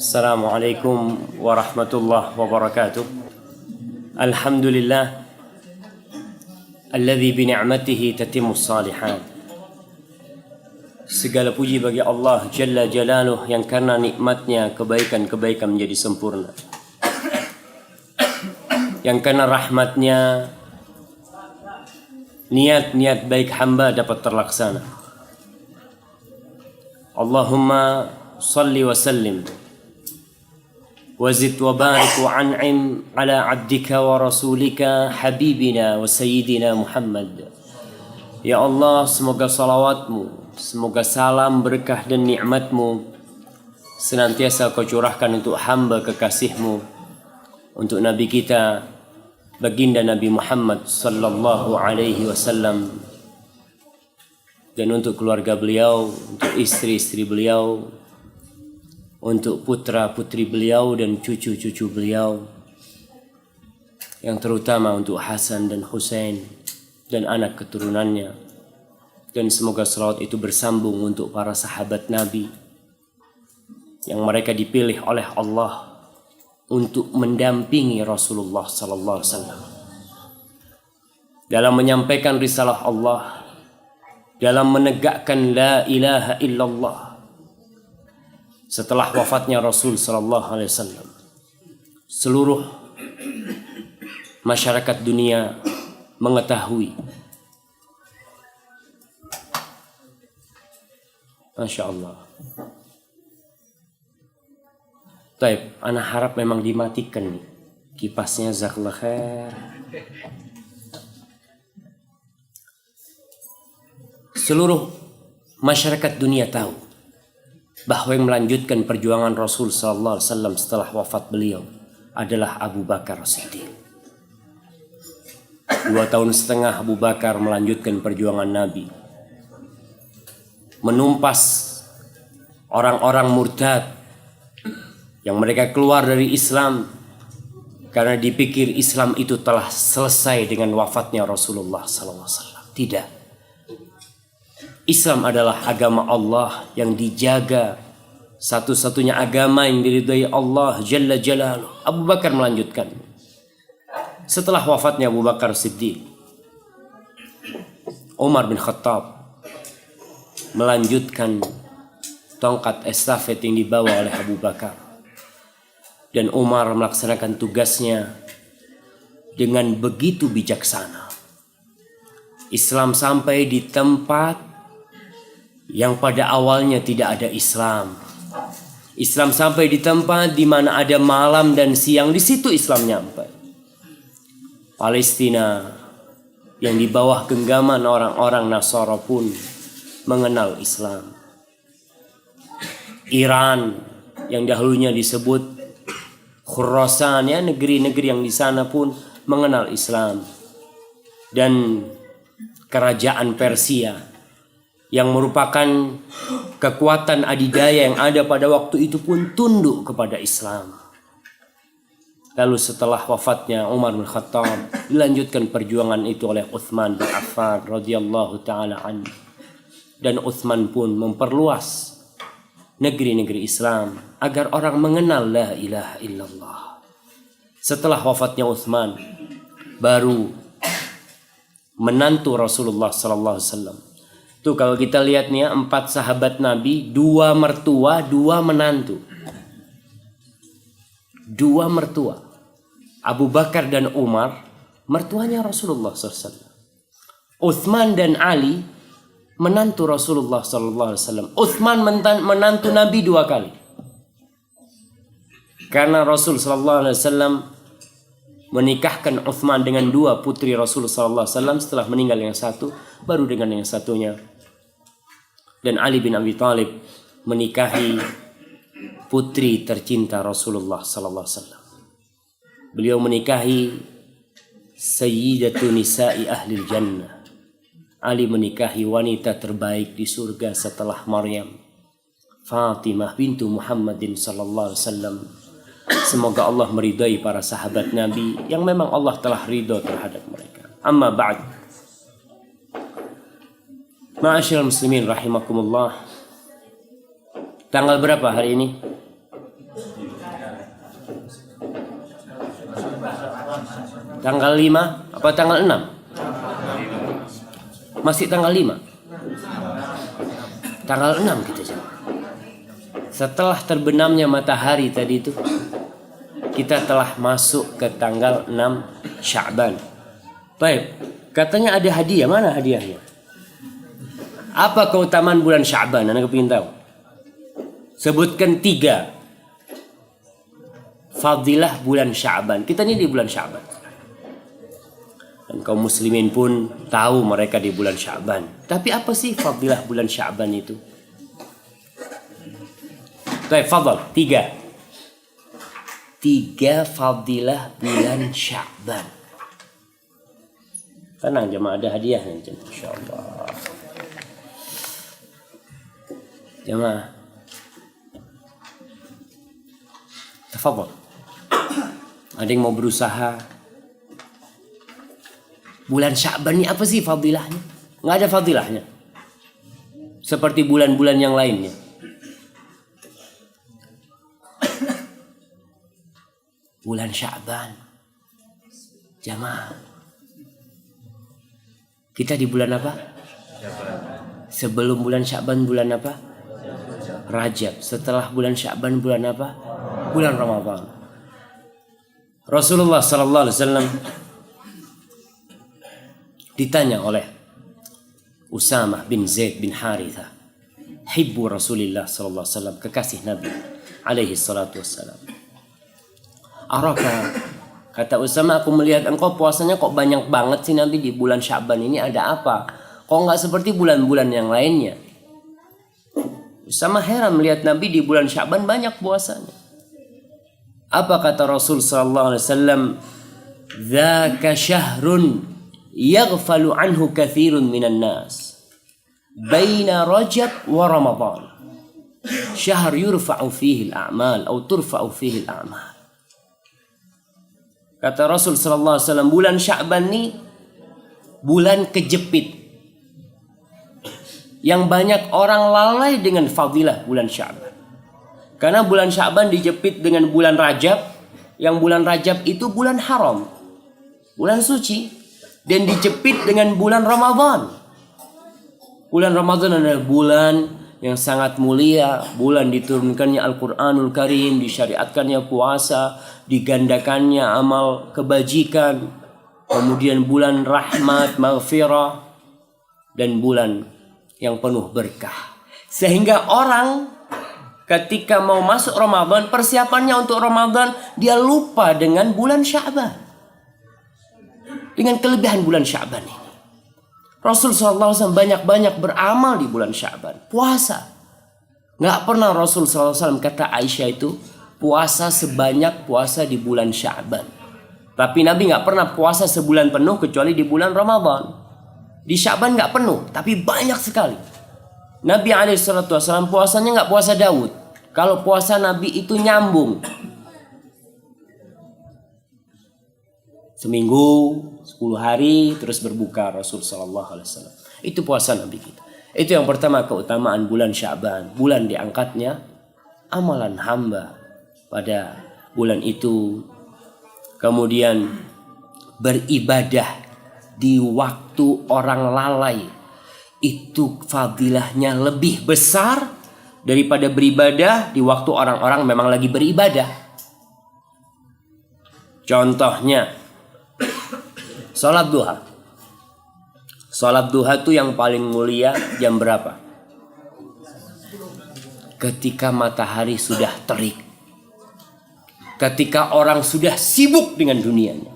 Assalamualaikum warahmatullahi wabarakatuh. Alhamdulillah alladzi bi ni'matihi tatimmus shalihat. Segala puji bagi Allah Jalla Jalaluh yang karena nikmatnya kebaikan-kebaikan menjadi sempurna. Yang karena rahmatnya niat-niat baik hamba dapat terlaksana. Allahumma salli wa sallim وزد وبارك وأنعم على عبدك ورسولك حبيبنا وسيدنا محمد. Ya Allah, semoga salawatmu, semoga salam, berkah dan nikmatmu senantiasa kau curahkan untuk hamba kekasihmu, untuk Nabi kita baginda Nabi Muhammad sallallahu alaihi wasallam, dan untuk keluarga beliau, untuk istri-istri beliau, untuk putra-putri beliau dan cucu-cucu beliau, yang terutama untuk Hasan dan Husain dan anak keturunannya. Dan semoga salawat itu bersambung untuk para sahabat Nabi yang mereka dipilih oleh Allah untuk mendampingi Rasulullah sallallahu alaihi wasallam dalam menyampaikan risalah Allah, dalam menegakkan la ilaha illallah. Setelah wafatnya Rasul sallallahu alaihi wasallam, seluruh masyarakat dunia mengetahui. Masya Allah. Taib, ana harap memang dimatikan nih kipasnya, jazakallahu khair. Seluruh masyarakat dunia tahu bahwa yang melanjutkan perjuangan Rasul sallallahu alaihi wasallam setelah wafat beliau adalah Abu Bakar Siddiq. 2 tahun setengah Abu Bakar melanjutkan perjuangan Nabi, menumpas orang-orang murtad yang mereka keluar dari Islam karena dipikir Islam itu telah selesai dengan wafatnya Rasulullah sallallahu alaihi wasallam. Tidak. Islam adalah agama Allah yang dijaga, satu-satunya agama yang diridhai Allah Jalla Jalaluh. Abu Bakar melanjutkan. Setelah wafatnya Abu Bakar Siddiq, Umar bin Khattab melanjutkan tongkat estafet yang dibawa oleh Abu Bakar. Dan Umar melaksanakan tugasnya dengan begitu bijaksana. Islam sampai di tempat yang pada awalnya tidak ada Islam. Islam sampai di tempat di mana ada malam dan siang, di situ Islam nyampe. Palestina yang di bawah genggaman orang-orang Nasara pun mengenal Islam. Iran yang dahulunya disebut Khurasan, ya, negeri-negeri yang di sana pun mengenal Islam. Dan kerajaan Persia yang merupakan kekuatan adidaya yang ada pada waktu itu pun tunduk kepada Islam. Lalu setelah wafatnya Umar bin Khattab, dilanjutkan perjuangan itu oleh Utsman bin Affan radhiyallahu taala anhu. Dan Utsman pun memperluas negeri-negeri Islam agar orang mengenal la ilaha illallah. Setelah wafatnya Utsman, baru menantu Rasulullah sallallahu alaihi wasallam. Tuh kalau kita lihat nih ya, 4 sahabat Nabi, 2 mertua, 2 menantu. 2 mertua. Abu Bakar dan Umar, mertuanya Rasulullah SAW. Utsman dan Ali, menantu Rasulullah SAW. Utsman menantu Nabi 2 kali. Karena Rasul SAW menikahkan Utsman dengan 2 putri Rasul SAW, setelah meninggal yang satu, baru dengan yang satunya. Dan Ali bin Abi Thalib menikahi putri tercinta Rasulullah sallallahu alaihi wasallam. Beliau menikahi sayyidatu nisa'i ahlil jannah. Ali menikahi wanita terbaik di surga setelah Maryam, Fatimah bintu Muhammadin sallallahu alaihi wasallam. Semoga Allah meridai para sahabat Nabi yang memang Allah telah ridho terhadap mereka. Amma ba'd. Ma'asyiral muslimin rahimakumullah. Tanggal berapa hari ini? Tanggal 5 apa tanggal 6? Masih tanggal 5. Tanggal 6 kita jawab. Setelah terbenamnya matahari tadi itu, kita telah masuk ke tanggal 6 Sya'ban. Baik, katanya ada hadiah. Mana hadiahnya? Apa keutamaan bulan Sya'ban? Anda kepingin tahu? Sebutkan 3 fadilah bulan Sya'ban. Kita ini di bulan Sya'ban. Dan kaum muslimin pun tahu mereka di bulan Sya'ban. Tapi apa sih fadilah bulan Sya'ban itu? Baik, fadal. 3 fadilah bulan Sya'ban. Tenang jemaah, ada hadiahnya jemaah, insyaallah. Jemaah, tafadhal. Ada yang mau berusaha? Bulan Sya'ban ini apa sih fadilahnya? Nggak ada fadilahnya. Seperti bulan-bulan yang lainnya. Bulan Sya'ban. Jamaah. Kita di bulan apa? Sebelum bulan Sya'ban bulan apa? Rajab. Setelah bulan Sya'ban bulan apa? Bulan Ramadan. Rasulullah sallallahu alaihi wasallam ditanya oleh Usamah bin Zaid bin Harithah, hibbu Rasulullah sallallahu alaihi wasallam, kekasih Nabi alaihi salatu wassalam. Araka, kata Usama, aku melihat engkau puasanya kok banyak banget sih Nabi di bulan Sya'ban ini, ada apa? Kok nggak seperti bulan-bulan yang lainnya? Usama heran melihat Nabi di bulan Sya'ban banyak puasanya. Apa kata Rasul sallallahu alaihi wasallam? Dzaka syahrun yaghfalu anhu katsirun minan nas baina Rajab wa Ramadan. Syahr yurfa'u fihi al-a'mal atau turfa'u fihi al-a'mal. Kata Rasul sallallahu alaihi wasallam, bulan Sya'ban ini bulan kejepit. Yang banyak orang lalai dengan fadilah bulan Sya'ban. Karena bulan Sya'ban dijepit dengan bulan Rajab, yang bulan Rajab itu bulan haram, bulan suci, dan dijepit dengan bulan Ramadan. Bulan Ramadan adalah bulan yang sangat mulia, bulan diturunkannya Al-Quranul Karim, disyariatkannya puasa, digandakannya amal kebajikan, kemudian bulan rahmat, maghfirah, dan bulan yang penuh berkah. Sehingga orang ketika mau masuk Ramadan, persiapannya untuk Ramadan, dia lupa dengan bulan Sya'ban, dengan kelebihan bulan Sya'ban ini. Rasul SAW banyak-banyak beramal di bulan Sya'ban. Puasa. Nggak pernah Rasul SAW, kata Aisyah itu, puasa sebanyak puasa di bulan Sya'ban. Tapi Nabi nggak pernah puasa sebulan penuh kecuali di bulan Ramadan. Di Sya'ban nggak penuh, tapi banyak sekali. Nabi SAW puasanya nggak puasa Daud. Kalau puasa Nabi itu nyambung. Seminggu, 10 hari, terus berbuka Rasul sallallahu alaihi wasallam. Itu puasa Nabi kita. Itu yang pertama, keutamaan bulan Sya'ban. Bulan diangkatnya amalan hamba pada bulan itu. Kemudian beribadah di waktu orang lalai. Itu fadilahnya lebih besar daripada beribadah di waktu orang-orang memang lagi beribadah. Contohnya salat duha. Salat duha itu yang paling mulia jam berapa? Ketika matahari sudah terik. Ketika orang sudah sibuk dengan dunianya.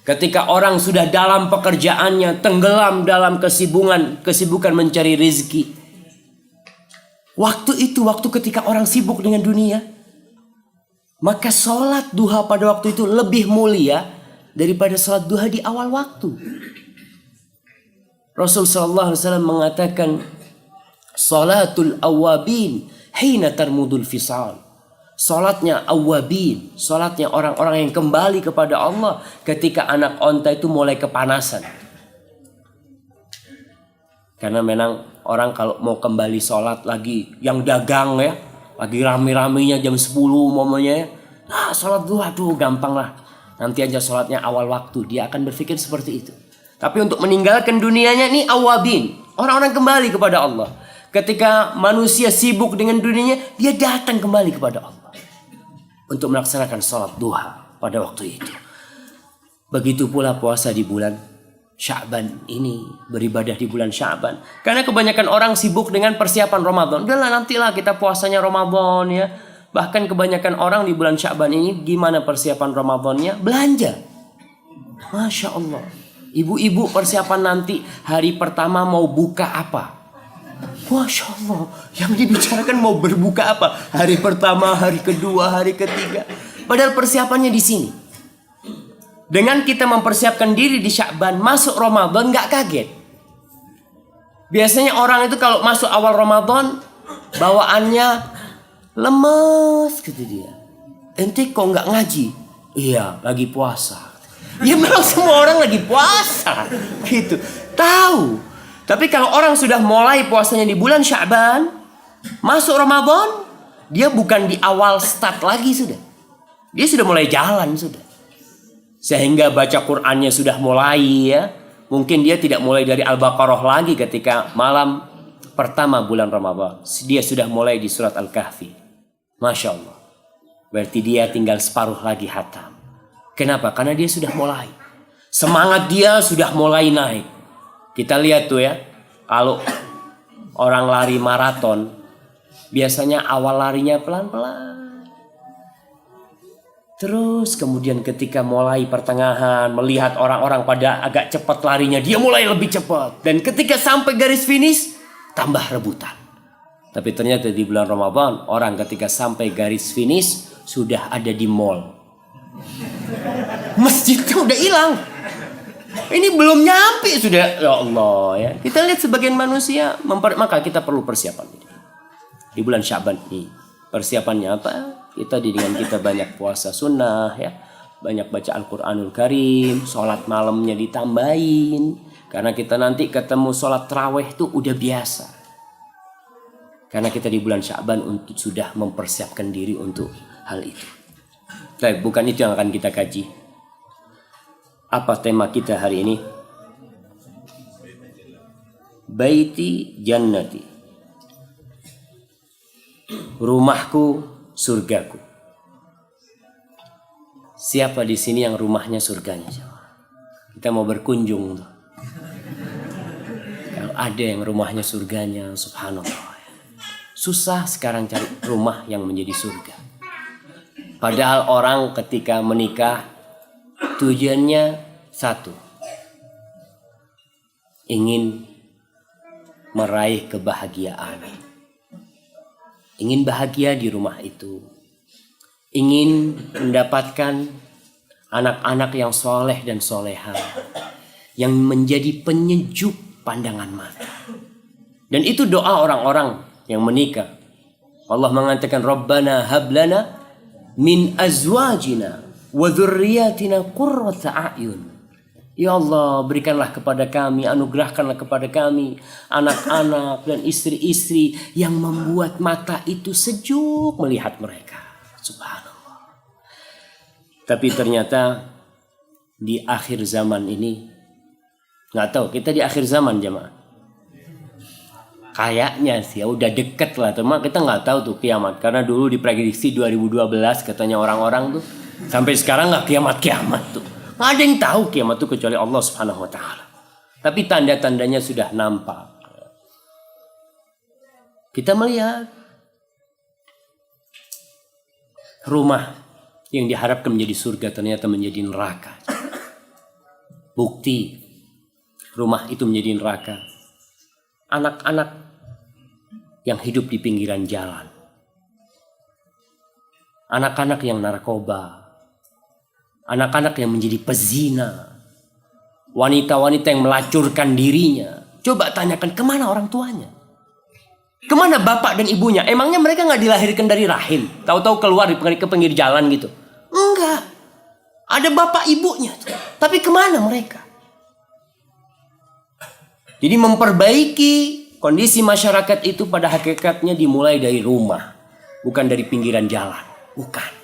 Ketika orang sudah dalam pekerjaannya, tenggelam dalam kesibukan mencari rezeki. Waktu itu, waktu ketika orang sibuk dengan dunia, maka salat duha pada waktu itu lebih mulia daripada salat duha di awal waktu. Rasul sallallahu alaihi wasallam mengatakan, salatul awabin hina tarmudul fisal. Salatnya awabin, salatnya orang-orang yang kembali kepada Allah ketika anak onta itu mulai kepanasan. Karena memang orang kalau mau kembali salat lagi, yang dagang ya, lagi rame-ramenya jam 10 umpamanya ya, Sholat duha, aduh gampang lah. Nanti aja sholatnya awal waktu. Dia akan berpikir seperti itu. Tapi untuk meninggalkan dunianya ini awabin. Orang-orang kembali kepada Allah. Ketika manusia sibuk dengan dunianya, dia datang kembali kepada Allah. Untuk melaksanakan sholat duha pada waktu itu. Begitu pula puasa di bulan Sya'ban ini. Beribadah di bulan Sya'ban. Karena kebanyakan orang sibuk dengan persiapan Ramadan. Udahlah nantilah kita puasanya Ramadan ya. Bahkan kebanyakan orang di bulan Sya'ban ini gimana persiapan Ramadannya? Belanja. Masya Allah. Ibu-ibu persiapan nanti hari pertama mau buka apa? Masya Allah. Yang dibicarakan mau berbuka apa? Hari pertama, hari kedua, hari ketiga. Padahal persiapannya di sini. Dengan kita mempersiapkan diri di Sya'ban, masuk Ramadan nggak kaget. Biasanya orang itu kalau masuk awal Ramadan, bawaannya lemes gitu dia. Ente kok nggak ngaji? Iya, lagi puasa. Ya memang semua orang lagi puasa gitu. Tahu. Tapi kalau orang sudah mulai puasanya di bulan Sya'ban, masuk Ramadan, dia bukan di awal start lagi sudah. Dia sudah mulai jalan sudah. Sehingga baca Qur'annya sudah mulai ya. Mungkin dia tidak mulai dari Al-Baqarah lagi ketika malam pertama bulan Ramadan. Dia sudah mulai di surat Al-Kahfi. Masya Allah. Berarti dia tinggal separuh lagi hatam. Kenapa? Karena dia sudah mulai. Semangat dia sudah mulai naik. Kita lihat tuh ya. Kalau orang lari maraton. Biasanya awal larinya pelan-pelan. Terus kemudian ketika mulai pertengahan. Melihat orang-orang pada agak cepat larinya. Dia mulai lebih cepat. Dan ketika sampai garis finish. Tambah rebutan. Tapi ternyata di bulan Ramadan, orang ketika sampai garis finish sudah ada di mall. Masjidnya udah hilang. Ini belum nyampe sudah. Ya Allah ya. Kita lihat sebagian manusia, maka kita perlu persiapan. Di bulan Sya'ban ini. Persiapannya apa? Dengan kita banyak puasa sunnah ya. Banyak baca Al-Quranul Karim. Sholat malamnya ditambahin. Karena kita nanti ketemu sholat tarawih itu udah biasa. Karena kita di bulan Sya'ban untuk sudah mempersiapkan diri untuk hal itu. Baik, bukan itu yang akan kita kaji. Apa tema kita hari ini? Baiti jannati. Rumahku, surgaku. Siapa di sini yang rumahnya surganya? Kita mau berkunjung. Kalau ada yang rumahnya surganya, subhanallah. Susah sekarang cari rumah yang menjadi surga. Padahal orang ketika menikah tujuannya satu. Ingin meraih kebahagiaan. Ingin bahagia di rumah itu. Ingin mendapatkan anak-anak yang soleh dan soleha. Yang menjadi penyejuk pandangan mata. Dan itu doa orang-orang yang menikah. Allah mengatakan Rabbana hablana min azwajina wa dzurriyyatina qurrata a'yun. Ya Allah, berikanlah kepada kami, anugerahkanlah kepada kami anak-anak dan istri-istri yang membuat mata itu sejuk melihat mereka. Subhanallah. Tapi ternyata di akhir zaman ini, nggak tahu, kita di akhir zaman jemaah. Kayaknya sih ya udah deket lah, cuma kita nggak tahu tuh kiamat. Karena dulu diprediksi 2012 katanya orang-orang tuh, sampai sekarang nggak kiamat tuh. Nggak ada yang tahu kiamat tuh kecuali Allah Subhanahu Wa Taala. Tapi tanda-tandanya sudah nampak. Kita melihat rumah yang diharapkan menjadi surga ternyata menjadi neraka. Bukti rumah itu menjadi neraka. Anak-anak yang hidup di pinggiran jalan. Anak-anak yang narkoba. Anak-anak yang menjadi pezina. Wanita-wanita yang melacurkan dirinya. Coba tanyakan kemana orang tuanya? Kemana bapak dan ibunya? Emangnya mereka gak dilahirkan dari rahim? Tahu-tahu keluar ke pinggir jalan gitu? Enggak. Ada bapak ibunya tuh. Tapi kemana mereka? Jadi memperbaiki kondisi masyarakat itu pada hakikatnya dimulai dari rumah. Bukan dari pinggiran jalan. Bukan.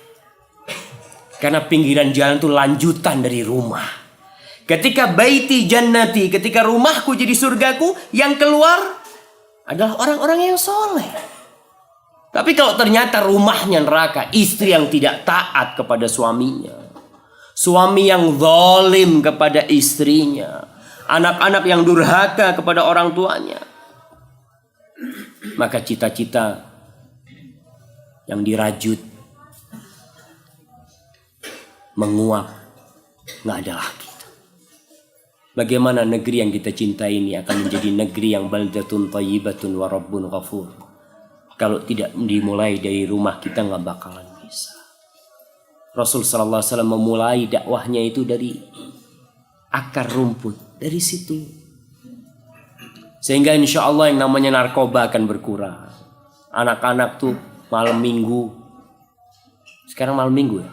Karena pinggiran jalan itu lanjutan dari rumah. Ketika baiti jannati, ketika rumahku jadi surgaku, yang keluar adalah orang-orang yang soleh. Tapi kalau ternyata rumahnya neraka, istri yang tidak taat kepada suaminya, suami yang zalim kepada istrinya, anak-anak yang durhaka kepada orang tuanya, maka cita-cita yang dirajut menguap, nggak ada lagi. Bagaimana negeri yang kita cintai ini akan menjadi negeri yang baldatun thayyibatun wa rabbun ghafur? Kalau tidak dimulai dari rumah kita nggak bakalan bisa. Rasul sallallahu alaihi wasallam memulai dakwahnya itu dari akar rumput, dari situ. Sehingga insya Allah yang namanya narkoba akan berkurang. Anak-anak tuh malam minggu, sekarang malam minggu ya.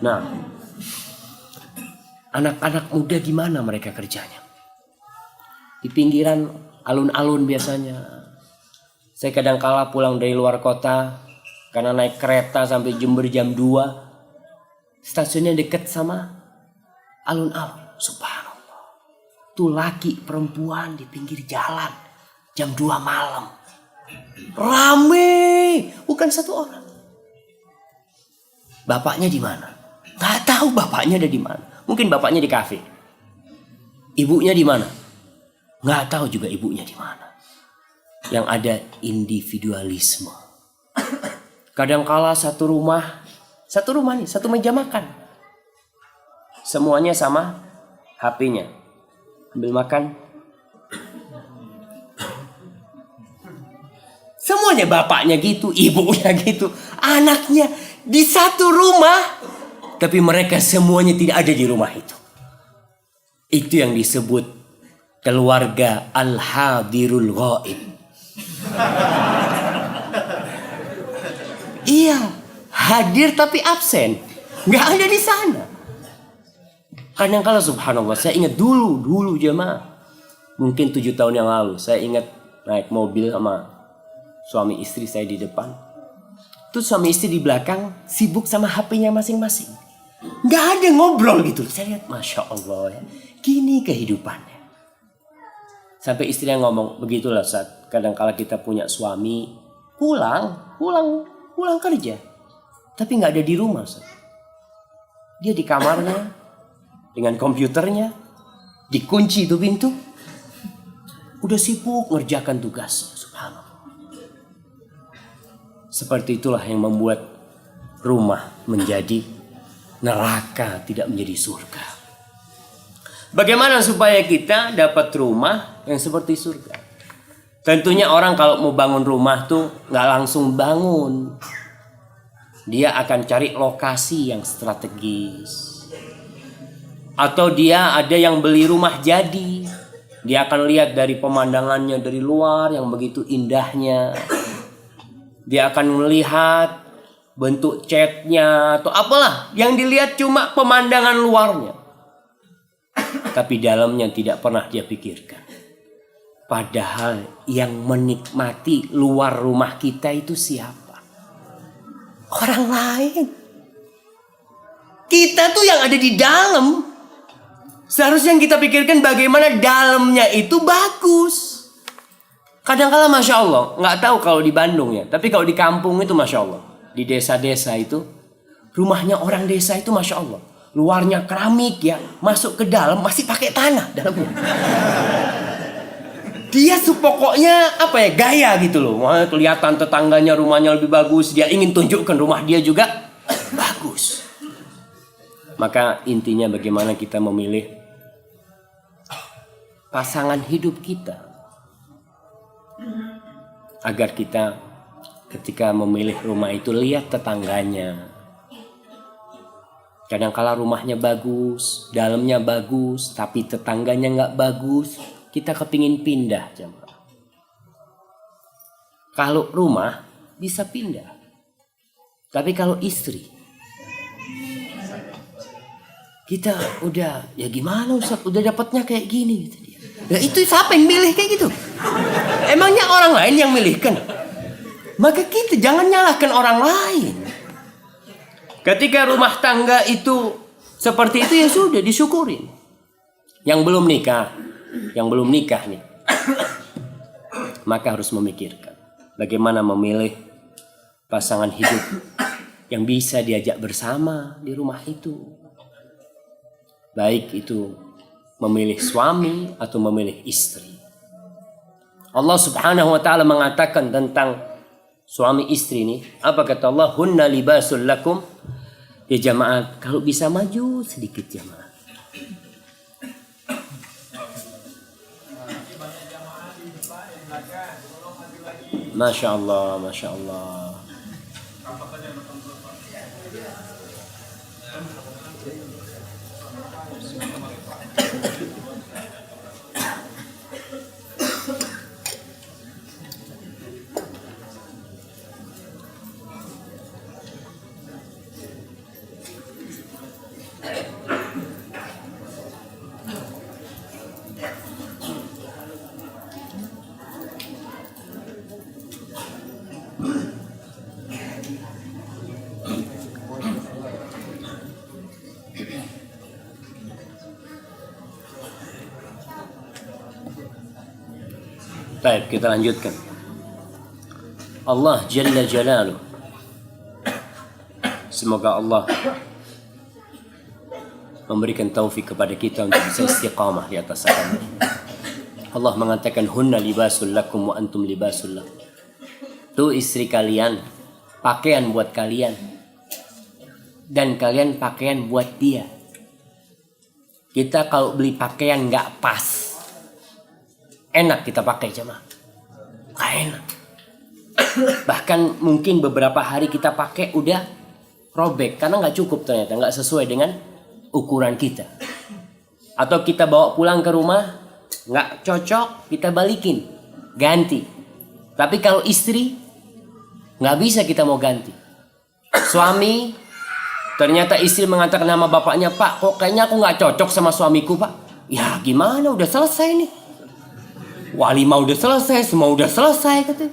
Nah, anak-anak muda gimana mereka kerjanya? Di pinggiran alun-alun biasanya. Saya kadang kala pulang dari luar kota karena naik kereta sampai Jember jam 2. Stasiunnya dekat sama alun-alun. Subhanallah. Tuh laki perempuan di pinggir jalan jam 2 malam. Rame, bukan satu orang. Bapaknya di mana? Gak tahu bapaknya ada di mana. Mungkin bapaknya di kafe. Ibunya di mana? Nggak tahu juga ibunya di mana. Yang ada individualisme. Kadangkala satu rumah nih, satu meja makan. Semuanya sama HP-nya. Ambil makan. Semuanya bapaknya gitu, ibunya gitu, anaknya di satu rumah. Tapi mereka semuanya tidak ada di rumah itu. Itu yang disebut keluarga al-hadirul ghaib. Iya, hadir tapi absen. Nggak ada di sana. Kadang-kala subhanallah, saya ingat dulu jemaah. Mungkin 7 tahun yang lalu, saya ingat naik mobil sama suami istri saya di depan. Terus suami istri di belakang sibuk sama HP-nya masing-masing. Nggak ada ngobrol gitu. Saya lihat, Masya Allah ya. Gini kehidupannya. Sampai istrinya ngomong, begitulah saat kadang-kala kita punya suami pulang kerja. Tapi nggak ada di rumah. Saat. Dia di kamarnya dengan komputernya. Dikunci itu pintu. Udah sibuk ngerjakan tugasnya. Subhanallah. Seperti itulah yang membuat rumah menjadi neraka, tidak menjadi surga. Bagaimana supaya kita dapat rumah yang seperti surga? Tentunya orang kalau mau bangun rumah tuh nggak langsung bangun. Dia akan cari lokasi yang strategis. Atau dia ada yang beli rumah jadi. Dia akan lihat dari pemandangannya dari luar yang begitu indahnya. Dia akan melihat bentuk catnya atau apalah. Yang dilihat cuma pemandangan luarnya. Tapi dalamnya tidak pernah dia pikirkan. Padahal yang menikmati luar rumah kita itu siapa? Orang lain. Kita tuh yang ada di dalam. Seharusnya yang kita pikirkan bagaimana dalamnya itu bagus. Kadang-kala Masya Allah. Nggak tahu kalau di Bandung ya. Tapi kalau di kampung itu Masya Allah. Di desa-desa itu. Rumahnya orang desa itu Masya Allah. Luarnya keramik ya. Masuk ke dalam masih pakai tanah dalamnya. Dia pokoknya apa ya, gaya gitu loh. Kelihatan tetangganya rumahnya lebih bagus. Dia ingin tunjukkan rumah dia juga bagus. Maka intinya bagaimana kita memilih pasangan hidup kita. Agar kita ketika memilih rumah itu lihat tetangganya. Kadang-kala rumahnya bagus, dalamnya bagus, tapi tetangganya nggak bagus, kita kepingin pindah. Kalau rumah bisa pindah, tapi kalau istri, kita udah ya gimana Ustaz, udah dapatnya kayak gini gitu dia. Ya itu siapa yang milih kayak gitu? Emangnya orang lain yang milihkan? Maka kita jangan nyalahkan orang lain. Ketika rumah tangga itu seperti itu ya sudah disyukurin. Yang belum nikah nih, maka harus memikirkan bagaimana memilih pasangan hidup yang bisa diajak bersama di rumah itu. Baik itu memilih suami atau memilih istri. Allah Subhanahu wa taala mengatakan tentang suami istri ini, apa kata Allah? Hunna libasul lakum. Ya jamaah, kalau bisa maju sedikit jamaah. Masya Allah, Masya Allah. Baik, kita lanjutkan. Allah Jalla Jalaluh, semoga Allah memberikan taufik kepada kita untuk bisa istiqamah di atas agama. Allah mengatakan hunna libasul lakum wa antum libasul lakum. Itu istri kalian, pakaian buat kalian, dan kalian pakaian buat dia. Kita kalau beli pakaian nggak pas, enak kita pakai jemaah, nggak enak. Bahkan mungkin beberapa hari kita pakai udah robek karena nggak cukup, ternyata nggak sesuai dengan ukuran kita. Atau kita bawa pulang ke rumah nggak cocok, kita balikin, ganti. Tapi kalau istri nggak bisa kita mau ganti. Suami, ternyata istri mengatakan nama bapaknya, Pak, kok kayaknya aku nggak cocok sama suamiku, Pak. Ya gimana, udah selesai nih. Walimah udah selesai, semua udah selesai katanya.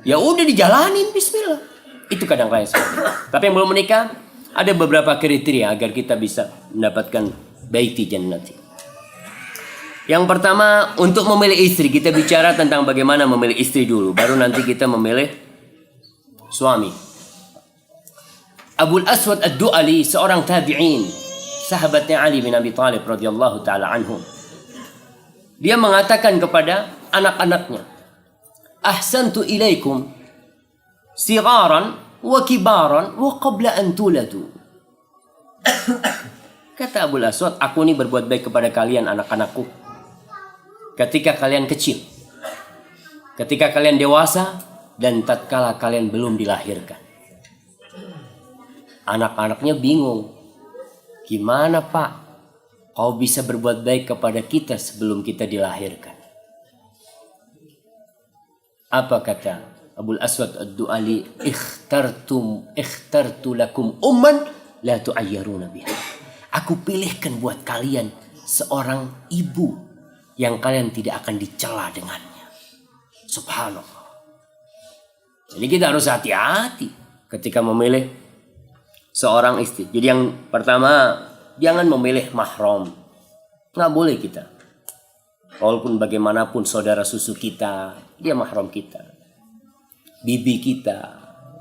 Ya udah dijalanin, bismillah. Itu kadang-kadang seperti itu. Tapi yang belum menikah, ada beberapa kriteria agar kita bisa mendapatkan baiti jannati. Yang pertama, untuk memilih istri, kita bicara tentang bagaimana memilih istri dulu, baru nanti kita memilih suami. Abul Aswad Ad-Du'ali, seorang tabi'in, sahabatnya Ali bin Abi Thalib radhiyallahu taala anhu. Dia mengatakan kepada anak-anaknya, ahsantu ilaikum sigharan wa kibaran wa qabla an tuladu. Kata Abul Aswad, aku ini berbuat baik kepada kalian anak-anakku ketika kalian kecil, ketika kalian dewasa, dan tatkala kalian belum dilahirkan. Anak-anaknya bingung, gimana Pak kau bisa berbuat baik kepada kita sebelum kita dilahirkan? Apa kata Abul Aswad Ad-Du'ali? Ikhtartu lakum umman la tu'ayyaruna biha. Aku pilihkan buat kalian seorang ibu yang kalian tidak akan dicela dengannya. Subhanallah. Jadi kita harus hati-hati ketika memilih seorang istri. Jadi yang pertama, jangan memilih mahram. Nggak boleh kita. Walaupun bagaimanapun saudara susu kita, dia mahram kita. Bibi kita,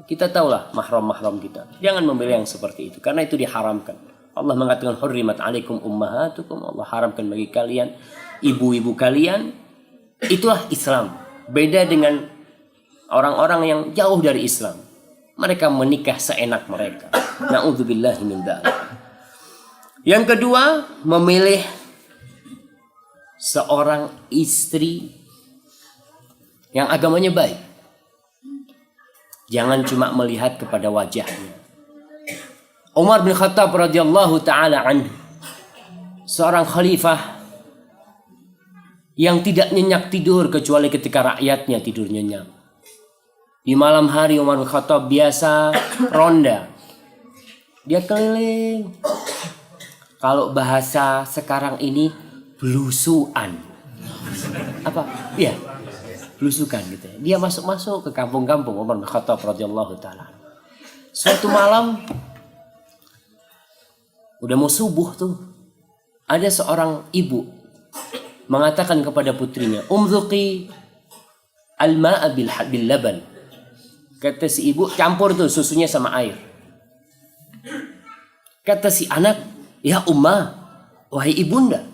kita tahulah mahram-mahram kita. Jangan memilih yang seperti itu, karena itu diharamkan. Allah mengatakan hurrimat alaikum ummahatukum. Allah haramkan bagi kalian ibu-ibu kalian. Itulah Islam. Beda dengan orang-orang yang jauh dari Islam. Mereka menikah seenak mereka. Na'udzubillahi min dzalik. Yang kedua, memilih seorang istri yang agamanya baik. Jangan cuma melihat kepada wajahnya. Umar bin Khattab radhiyallahu taala anhu, seorang khalifah yang tidak nyenyak tidur kecuali ketika rakyatnya tidur nyenyak. Di malam hari Umar bin Khattab biasa ronda. Dia keliling. Kalau bahasa sekarang ini belusuan. Apa? Iya, belusukan gitu ya. Dia masuk-masuk ke kampung-kampung Umar bin Khattab radhiyallahu taala. Suatu malam Udah mau subuh tuh. Ada seorang ibu mengatakan kepada putrinya, umzuqi al-ma'a bil laban. Kata si ibu, campur tuh susunya sama air. Kata si anak, ya Ummah, wahai ibunda,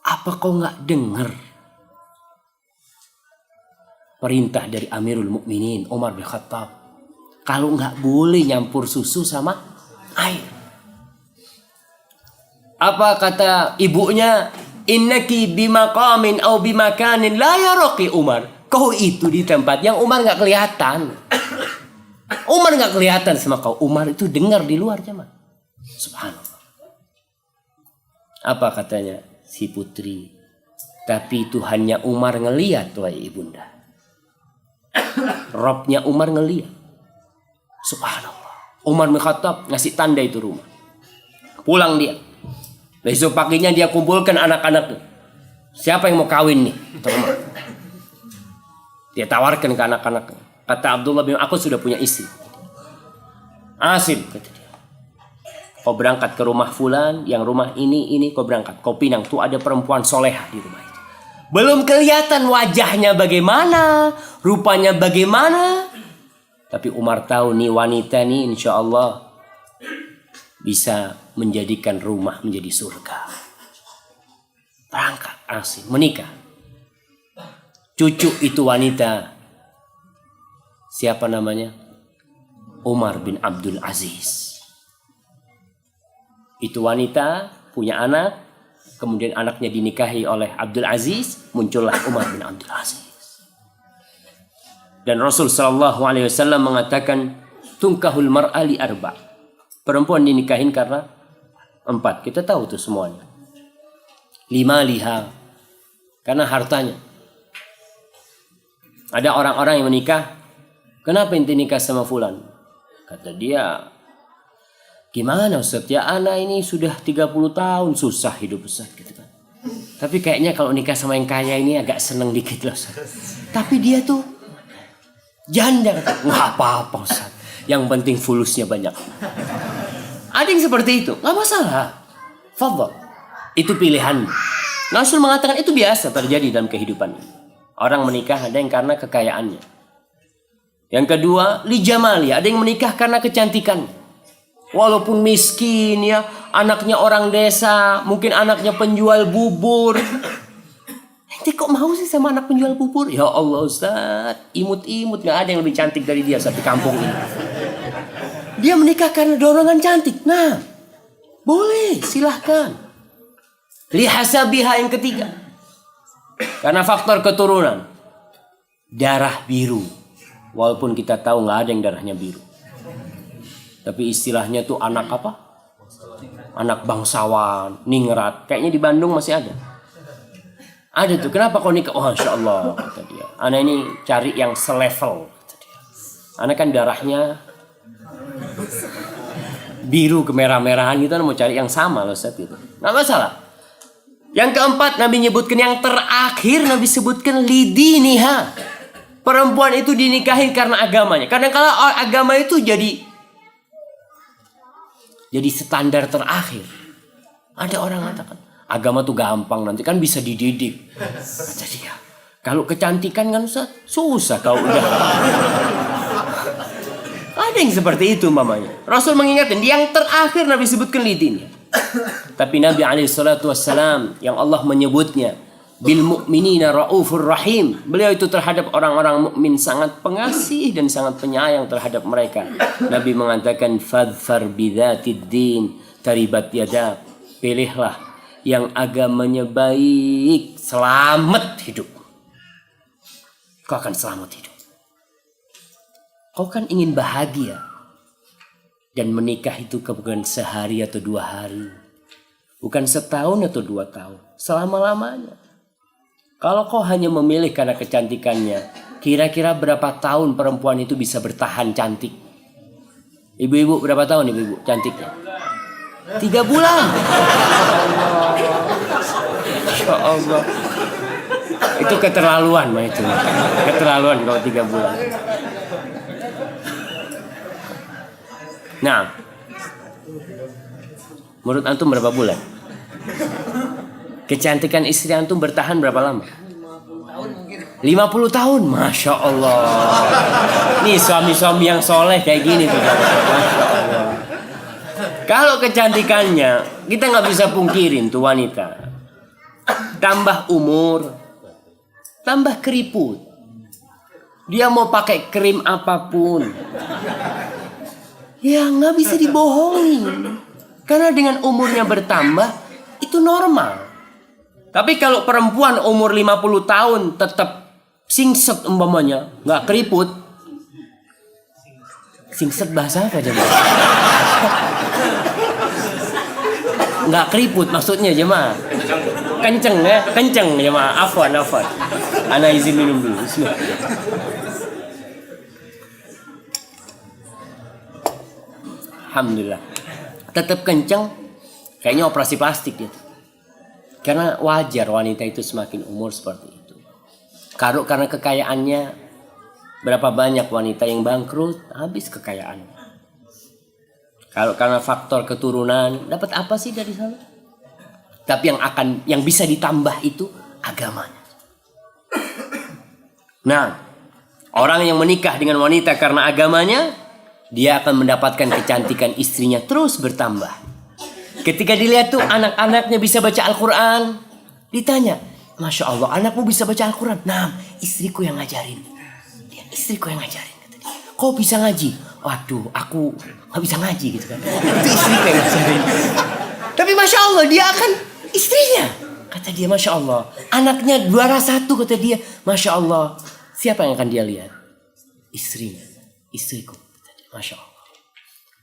apa kau nggak dengar perintah dari Amirul Mukminin Umar bin Khattab? Kalau nggak boleh nyampur susu sama air. Apa kata ibunya? Innaki bimaqamin au bimakanin la yaraqi Umar. Kau itu di tempat yang Umar nggak kelihatan. Umar nggak kelihatan sama kau. Umar itu dengar di luar jemaah. Subhanallah. Apa katanya si putri? Tapi itu hanya Umar ngeliat, wahai ibunda. Robnya Umar ngeliat. Subhanallah. Umar bin Khattab ngasih tanda itu rumah. Pulang dia. Besok paginya dia kumpulkan anak-anaknya. Siapa yang mau kawin nih? Dia tawarkan ke anak-anaknya. Kata Abdullah bin, aku sudah punya istri. Asim, kata dia. Kau berangkat ke rumah fulan, yang rumah ini kau berangkat. Kau pinang, tuh ada perempuan soleha di rumah itu. Belum kelihatan wajahnya bagaimana, rupanya bagaimana. Tapi Umar tahu nih wanita nih insya Allah bisa menjadikan rumah menjadi surga. Berangkat Asim, menikah. Cucu itu wanita. Siapa namanya? Umar bin Abdul Aziz. Itu wanita punya anak, kemudian anaknya dinikahi oleh Abdul Aziz, muncullah Umar bin Abdul Aziz. Dan Rasul sallallahu alaihi wasallam mengatakan tunkahul mar'a li arba'. Perempuan dinikahin karena 4. Kita tahu tuh semuanya. 5 liha karena hartanya. Ada orang-orang yang menikah, kenapa ente nikah sama fulan? Kata dia, gimana Ustaz? Ya anak ini sudah 30 tahun susah hidup Ustaz gitu kan. Tapi kayaknya kalau nikah sama yang kaya ini agak seneng dikit loh Ustaz. Tapi dia tuh janda. Nggak apa-apa Ustaz. Yang penting fulusnya banyak. Ada yang seperti itu, nggak masalah. Fadhal. Itu pilihan. Rasul mengatakan itu biasa terjadi dalam kehidupan. Orang menikah ada yang karena kekayaannya. Yang kedua, li jamali. Ada yang menikah karena kecantikan. Walaupun miskin ya, anaknya orang desa, mungkin anaknya penjual bubur. Ente kok mau sih sama anak penjual bubur? Ya Allah Ustaz, imut-imut, nggak ada yang lebih cantik dari dia satu kampung ini. Dia menikah karena dorongan cantik. Nah, boleh, silahkan. Lihasabiha yang ketiga. Karena faktor keturunan. Darah biru. Walaupun kita tahu nggak ada yang darahnya biru. Tapi istilahnya tuh anak apa? Anak bangsawan, ningrat. Kayaknya di Bandung masih ada. Ada tuh, kenapa kau nikah? Oh, Masya Allah, kata dia. Anak ini cari yang selevel, kata dia. Anak kan darahnya biru kemerah-merahan gitu, mau cari yang sama loh Ustaz itu. Nggak masalah. Yang keempat, Nabi nyebutkan yang terakhir, Nabi sebutkan lidiniha. Perempuan itu dinikahin karena agamanya. Kadang kalau agama itu jadi standar terakhir. Ada orang mengatakan, agama tuh gampang, nanti kan bisa dididik. Kata dia, kalau kecantikan kan susah kalau udah. Ada yang seperti itu mamanya. Rasul mengingatkan, yang terakhir Nabi sebutkan lidin. Tapi Nabi SAW yang Allah menyebutnya bil mu'minina raufur rahim. Beliau itu terhadap orang-orang mukmin sangat pengasih dan sangat penyayang terhadap mereka. Nabi mengatakan fadfar bidzatid din taribat yadak. Pilihlah yang agamanya baik, selamat hidup. Kau akan selamat hidup. Kau kan ingin bahagia. Dan menikah itu bukan sehari atau 2 hari. Bukan setahun atau 2 tahun. Selama-lamanya. Kalau kau hanya memilih karena kecantikannya, kira-kira berapa tahun perempuan itu bisa bertahan cantik? Ibu-ibu berapa tahun ibu-ibu cantiknya? 3 bulan. Masya Allah. Itu keterlaluan mah itu. Keterlaluan kalau 3 bulan. Nah, Menurut antum berapa bulan? Kecantikan istri antum bertahan berapa lama? 50 tahun, Masya Allah. Nih suami-suami yang soleh kayak gini tuh, Masya Allah. Kalau kecantikannya, kita nggak bisa pungkirin tuh wanita. Tambah umur, tambah keriput. Dia mau pakai krim apapun, ya nggak bisa dibohongin. Karena dengan umurnya bertambah, itu normal. Tapi kalau perempuan umur 50 tahun tetap singset umpamanya, nggak keriput. Singset bahasa apa jemaah? Nggak keriput maksudnya jemaah. Kenceng ya, kenceng jemaah. Afwan. Ana izin minum dulu. Bismillah. Alhamdulillah. Tetap kenceng. Kayaknya operasi plastik gitu. Karena wajar wanita itu semakin umur seperti itu. Karena kekayaannya, berapa banyak wanita yang bangkrut, habis kekayaannya. Kalau karena faktor keturunan, dapat apa sih dari sana? Tapi yang bisa ditambah itu agamanya. Nah, orang yang menikah dengan wanita karena agamanya, dia akan mendapatkan kecantikan istrinya terus bertambah. Ketika dilihat tuh anak-anaknya bisa baca Al-Quran, ditanya, Masya Allah, anakmu bisa baca Al-Quran? Nah, istriku yang ngajarin. Istriku yang ngajarin. Kok bisa ngaji? Waduh, aku gak bisa ngaji gitu kan. Itu istriku yang ngajarin. Tapi Masya Allah, dia akan istrinya. Kata dia, Masya Allah. Anaknya juara 1, kata dia. Masya Allah. Siapa yang akan dia lihat? Istrinya. Istriku. Kata dia, Masya Allah.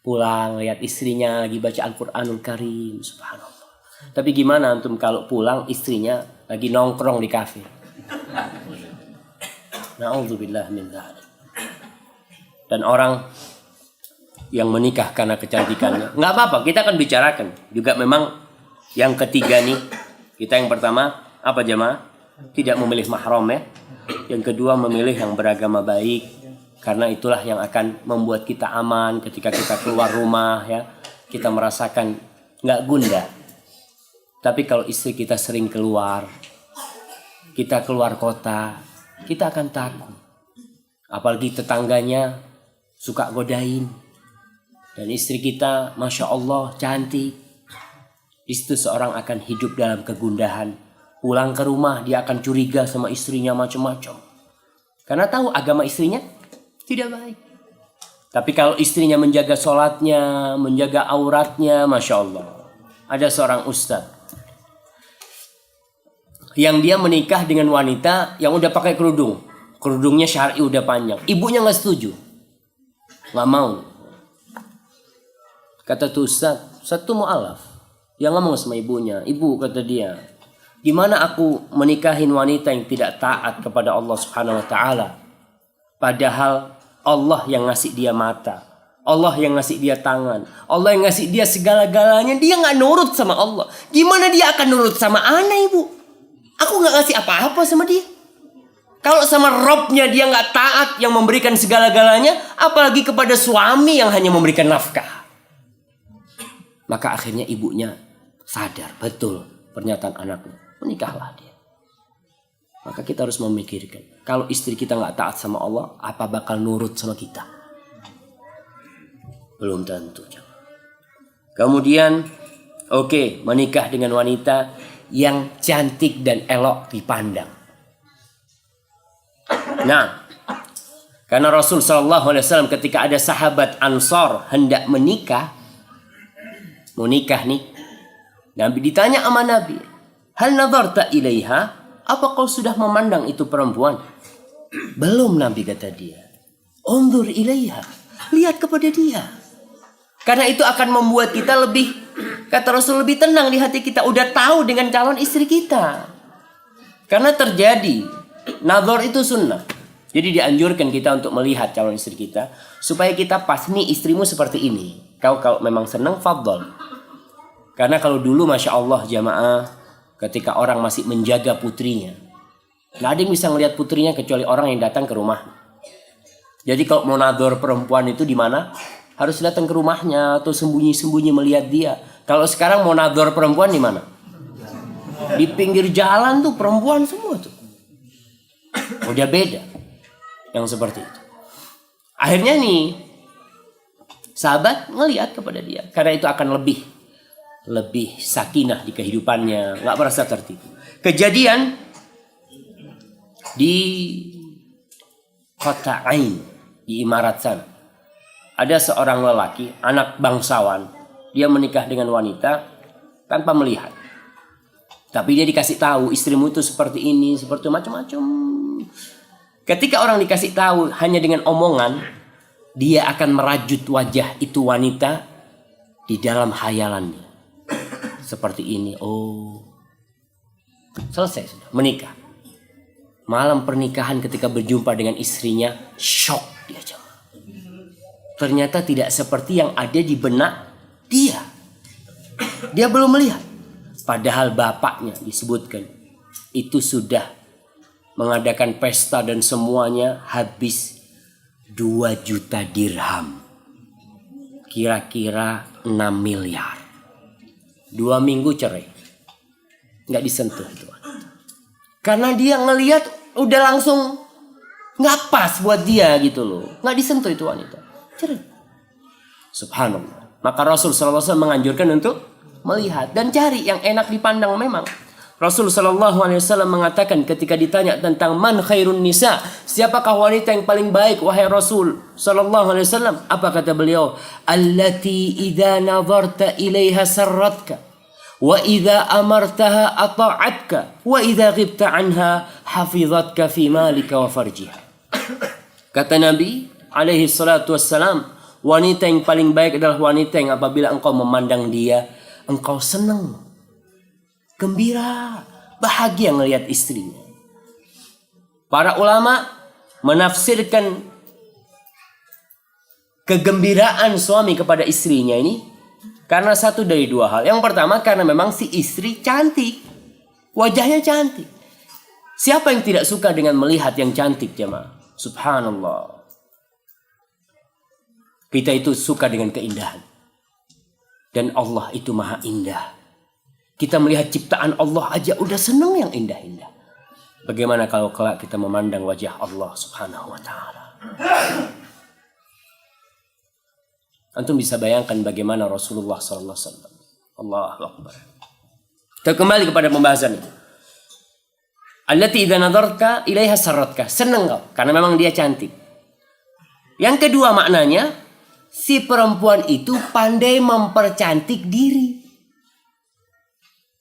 Pulang lihat istrinya lagi baca Al-Quranul Karim, subhanallah. Tapi gimana antum kalau pulang istrinya lagi nongkrong di kafe? Na'udzubillah min dzalik. Dan orang yang menikah karena kecantikannya, nggak apa-apa, kita akan bicarakan. Juga memang yang ketiga nih, kita yang pertama apa jemaah? Tidak memilih mahram ya. Yang kedua memilih yang beragama baik. Karena itulah yang akan membuat kita aman ketika kita keluar rumah ya. Kita merasakan nggak gundah. Tapi kalau istri kita sering keluar, kita keluar kota, kita akan takut. Apalagi tetangganya suka godain. Dan istri kita, Masya Allah, cantik. Di situ seorang akan hidup dalam kegundahan. Pulang ke rumah, dia akan curiga sama istrinya macam-macam. Karena tahu agama istrinya tidak baik. Tapi kalau istrinya menjaga sholatnya, menjaga auratnya, Masya Allah. Ada seorang ustadz yang dia menikah dengan wanita yang udah pakai kerudung. Kerudungnya syar'i udah panjang. Ibunya gak setuju. Gak mau. Kata tuh ustadz tuh mu'alaf. Yang ngomong sama ibunya. Ibu, kata dia, gimana aku menikahin wanita yang tidak taat kepada Allah Subhanahu wa Ta'ala? Padahal Allah yang ngasih dia mata, Allah yang ngasih dia tangan, Allah yang ngasih dia segala-galanya. Dia gak nurut sama Allah. Gimana dia akan nurut sama anak, ibu? Aku gak ngasih apa-apa sama dia. Kalau sama Robnya dia gak taat yang memberikan segala-galanya, apalagi kepada suami yang hanya memberikan nafkah. Maka akhirnya ibunya sadar betul pernyataan anaknya. Menikahlah dia. Maka kita harus memikirkan, kalau istri kita gak taat sama Allah, apa bakal nurut sama kita? Belum tentu. Kemudian, menikah dengan wanita yang cantik dan elok dipandang. Nah, karena Rasul SAW ketika ada sahabat Ansor hendak menikah, mau nikah nih, Nabi ditanya sama Nabi, hal nadharta ilaiha? Apa kau sudah memandang itu perempuan? Belum, Nabi, kata dia. Unzur ilaiha. Lihat kepada dia. Karena itu akan membuat kita lebih, kata Rasul, lebih tenang di hati kita. Udah tahu dengan calon istri kita. Karena terjadi, nazar itu sunnah. Jadi dianjurkan kita untuk melihat calon istri kita. Supaya kita pas, nih istrimu seperti ini. Kau kalau memang senang, fadhol. Karena kalau dulu, Masya Allah jamaah, ketika orang masih menjaga putrinya, nggak ada yang bisa melihat putrinya kecuali orang yang datang ke rumah. Jadi kalau mau nador perempuan itu di mana? harus datang ke rumahnya atau sembunyi-sembunyi melihat dia. Kalau sekarang mau nador perempuan di mana? Di pinggir jalan tuh perempuan semua tuh. Udah beda yang seperti itu. Akhirnya nih sahabat ngelihat kepada dia, karena itu akan lebih sakinah di kehidupannya, nggak merasa tertipu. Kejadian di kota Ain, di Imarat sana, ada seorang lelaki, anak bangsawan, dia menikah dengan wanita tanpa melihat. Tapi dia dikasih tahu, istrimu itu seperti ini, seperti macam-macam. Ketika orang dikasih tahu hanya dengan omongan, dia akan merajut wajah itu wanita di dalam hayalannya. Seperti ini. Oh, selesai sudah, menikah. Malam pernikahan ketika berjumpa dengan istrinya, shock dia jemaah. Ternyata tidak seperti yang ada di benak dia. Dia belum melihat. Padahal bapaknya disebutkan itu sudah mengadakan pesta dan semuanya habis 2 juta dirham. Kira-kira 6 miliar. 2 minggu cerai. Nggak disentuh itu. Karena dia ngelihat udah langsung nggak pas buat dia gitu loh. Nggak disentuh itu wanita. Cerai. Subhanallah. Maka Rasul SAW menganjurkan untuk melihat dan cari yang enak dipandang memang. Rasul SAW mengatakan ketika ditanya tentang man khairun nisa, siapakah wanita yang paling baik wahai Rasul SAW, apa kata beliau? Allati idza nadharta ilaiha sarratka wa idza amartaha ata'atka wa idza ghibta anha hafizatka fi malika wa farjiha. Kata Nabi alaihi salatu wassalam, wanita yang paling baik adalah wanita yang apabila engkau memandang dia, engkau senang, gembira, bahagia melihat istrinya. Para ulama menafsirkan kegembiraan suami kepada istrinya ini karena satu dari 2 hal. Yang pertama karena memang si istri cantik, wajahnya cantik. Siapa yang tidak suka dengan melihat yang cantik jemaah? Subhanallah. Kita itu suka dengan keindahan. Dan Allah itu maha indah. Kita melihat ciptaan Allah aja udah senang yang indah-indah. Bagaimana kalau kelak kita memandang wajah Allah subhanahu wa ta'ala. Antum bisa bayangkan bagaimana Rasulullah sallallahu alaihi wasallam. Allahu akbar. Kita kembali kepada pembahasan itu. Allati idza nadarta ilaiha sarratka. Senang kau karena memang dia cantik. Yang kedua maknanya, si perempuan itu pandai mempercantik diri.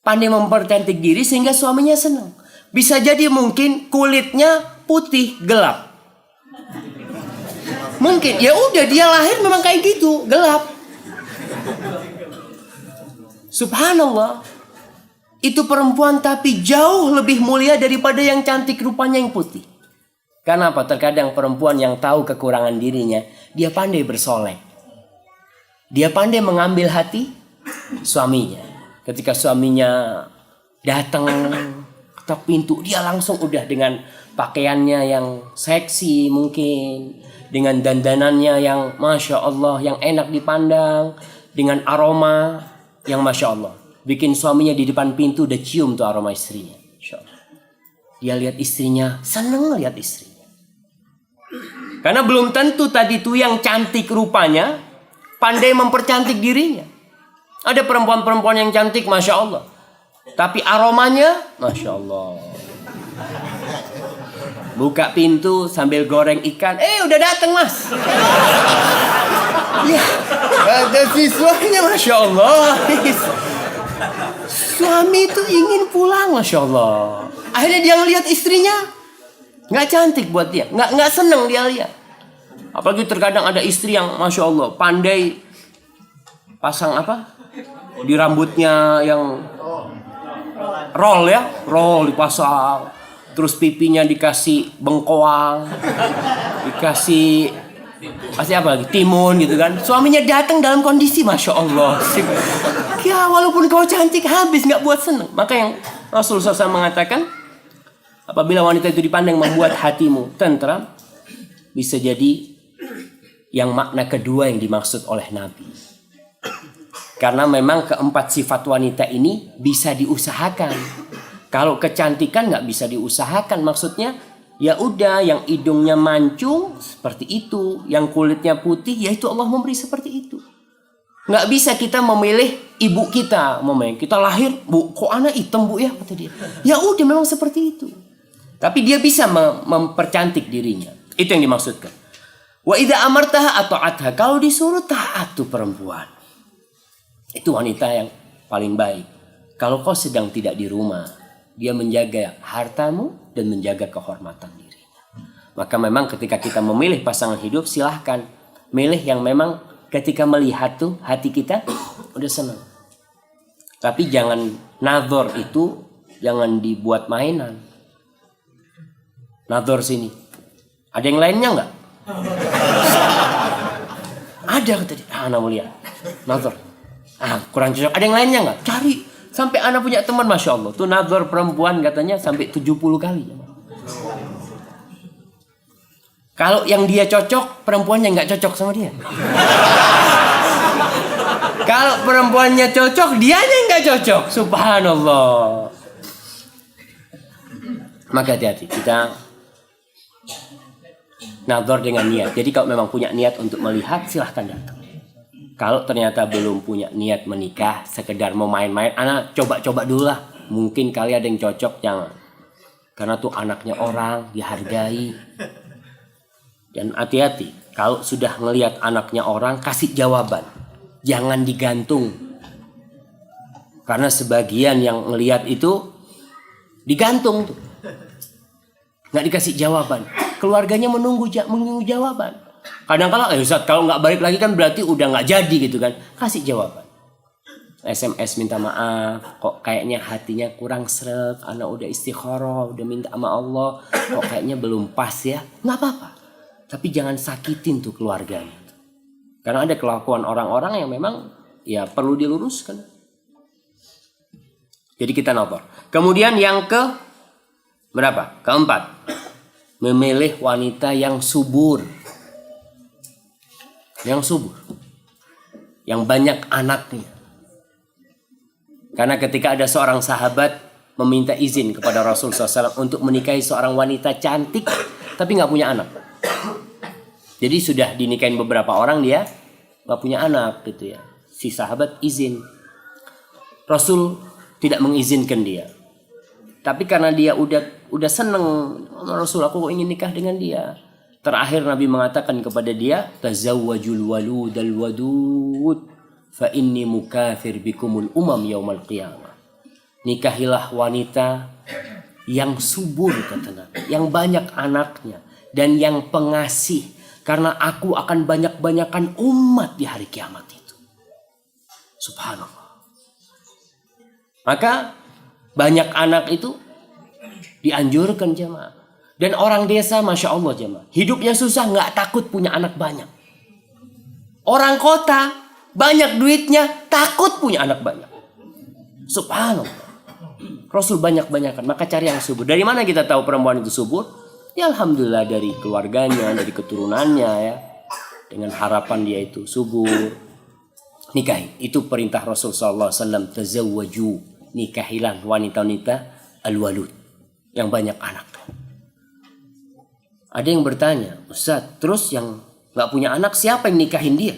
Pandai mempercantik diri sehingga suaminya senang. Bisa jadi mungkin kulitnya putih gelap. Mungkin ya udah dia lahir memang kayak gitu, gelap. Subhanallah. Itu perempuan tapi jauh lebih mulia daripada yang cantik rupanya yang putih. Karena apa? Terkadang perempuan yang tahu kekurangan dirinya, dia pandai bersolek. Dia pandai mengambil hati suaminya. Ketika suaminya datang ketok pintu, dia langsung udah dengan pakaiannya yang seksi mungkin, dengan dandanannya yang Masya Allah, yang enak dipandang, dengan aroma yang Masya Allah. Bikin suaminya di depan pintu udah cium tuh aroma istrinya. Masya Allah. Dia lihat istrinya, seneng lihat istrinya. Karena belum tentu tadi tuh yang cantik rupanya pandai mempercantik dirinya. Ada perempuan-perempuan yang cantik Masya Allah, tapi aromanya Masya Allah. Buka pintu sambil goreng ikan, udah dateng mas. Ya, ada siswanya Masya Allah. Suami itu ingin pulang Masya Allah. Akhirnya dia ngelihat istrinya nggak cantik buat dia, nggak seneng dia lihat. Apalagi terkadang ada istri yang Masya Allah pandai pasang apa di rambutnya yang roll ya, roll dipasang, terus pipinya dikasih bengkoang, dikasih apa lagi, timun gitu kan. Suaminya datang dalam kondisi Masya Allah. Ya walaupun kau cantik habis nggak buat seneng. Maka yang Rasulullah SAW mengatakan, apabila wanita itu dipandang membuat hatimu tentram, bisa jadi yang makna kedua yang dimaksud oleh Nabi. Karena memang keempat sifat wanita ini bisa diusahakan. Kalau kecantikan nggak bisa diusahakan, maksudnya ya udah, yang hidungnya mancung seperti itu, yang kulitnya putih, ya itu Allah memberi seperti itu. Nggak bisa kita memilih ibu kita, kita lahir, bu, kok anak hitam bu ya, kata dia. Ya udah, memang seperti itu. Tapi dia bisa mempercantik dirinya. Itu yang dimaksudkan. Wa idza amartaha ata'atha, kalau disuruh taat tuh perempuan. Itu wanita yang paling baik. Kalau kau sedang tidak di rumah, dia menjaga hartamu dan menjaga kehormatan dirinya. Maka memang ketika kita memilih pasangan hidup, silahkan milih yang memang ketika melihat tuh hati kita udah senang. Tapi jangan nazar itu jangan dibuat mainan. Nazar sini. Ada yang lainnya nggak? Ada, kata dia. Anak mulia. Nazar. Kurang cocok. Ada yang lainnya nggak? Cari. Sampai anak punya teman, Masya Allah. Tuh nazar perempuan katanya sampai 70 kali. Kalau yang dia cocok, perempuannya nggak cocok sama dia. Kalau perempuannya cocok, dianya nggak cocok. Subhanallah. Maka hati-hati, kita nazar dengan niat. Jadi kalau memang punya niat untuk melihat, silahkan datang. Kalau ternyata belum punya niat menikah, sekedar mau main-main, anak coba-coba dulu lah. Mungkin kali ada yang cocok, jangan. Karena tuh anaknya orang, dihargai. Dan hati-hati, kalau sudah ngelihat anaknya orang, kasih jawaban. Jangan digantung. Karena sebagian yang ngelihat itu digantung tuh. Nggak dikasih jawaban. Keluarganya menunggu jawaban. Kadang-kadang, Ustaz, kalau nggak balik lagi kan berarti udah nggak jadi gitu kan. Kasih jawaban. SMS minta maaf, kok kayaknya hatinya kurang sreg, anak udah istikharah, udah minta sama Allah, kok kayaknya belum pas ya. Nggak apa-apa. Tapi jangan sakitin tuh keluarganya. Karena ada kelakuan orang-orang yang memang ya perlu diluruskan. Jadi kita nazar. Kemudian yang ke berapa? Keempat. Memilih wanita yang subur. Yang subur. Yang banyak anaknya. Karena ketika ada seorang sahabat meminta izin kepada Rasulullah SAW untuk menikahi seorang wanita cantik tapi nggak punya anak. Jadi sudah dinikahin beberapa orang, dia nggak punya anak gitu ya. Si sahabat izin. Rasul tidak mengizinkan dia. Tapi karena dia udah seneng, Rasul, aku ingin nikah dengan dia. Terakhir Nabi mengatakan kepada dia, tazawwajul waludal wadud fa inni mukathir bikumul umam yaumal qiyamah. Nikahilah wanita yang subur, kata Nabi, yang banyak anaknya dan yang pengasih, karena aku akan banyak-banyakan umat di hari kiamat itu. Subhanallah. Maka banyak anak itu dianjurkan, jemaah. Dan orang desa, Masya Allah, jemaah, hidupnya susah, nggak takut punya anak banyak. Orang kota banyak duitnya, takut punya anak banyak. Subhanallah. Rasul banyak-banyakan. Maka cari yang subur. Dari mana kita tahu perempuan itu subur? Ya Alhamdulillah dari keluarganya, dari keturunannya ya. Dengan harapan dia itu subur. Nikahi. Itu perintah Rasul SAW. Tazawwaju. Nikahilah wanita-wanita al-walud. Yang banyak anak. Ada yang bertanya, Ustaz, terus yang gak punya anak siapa yang nikahin dia?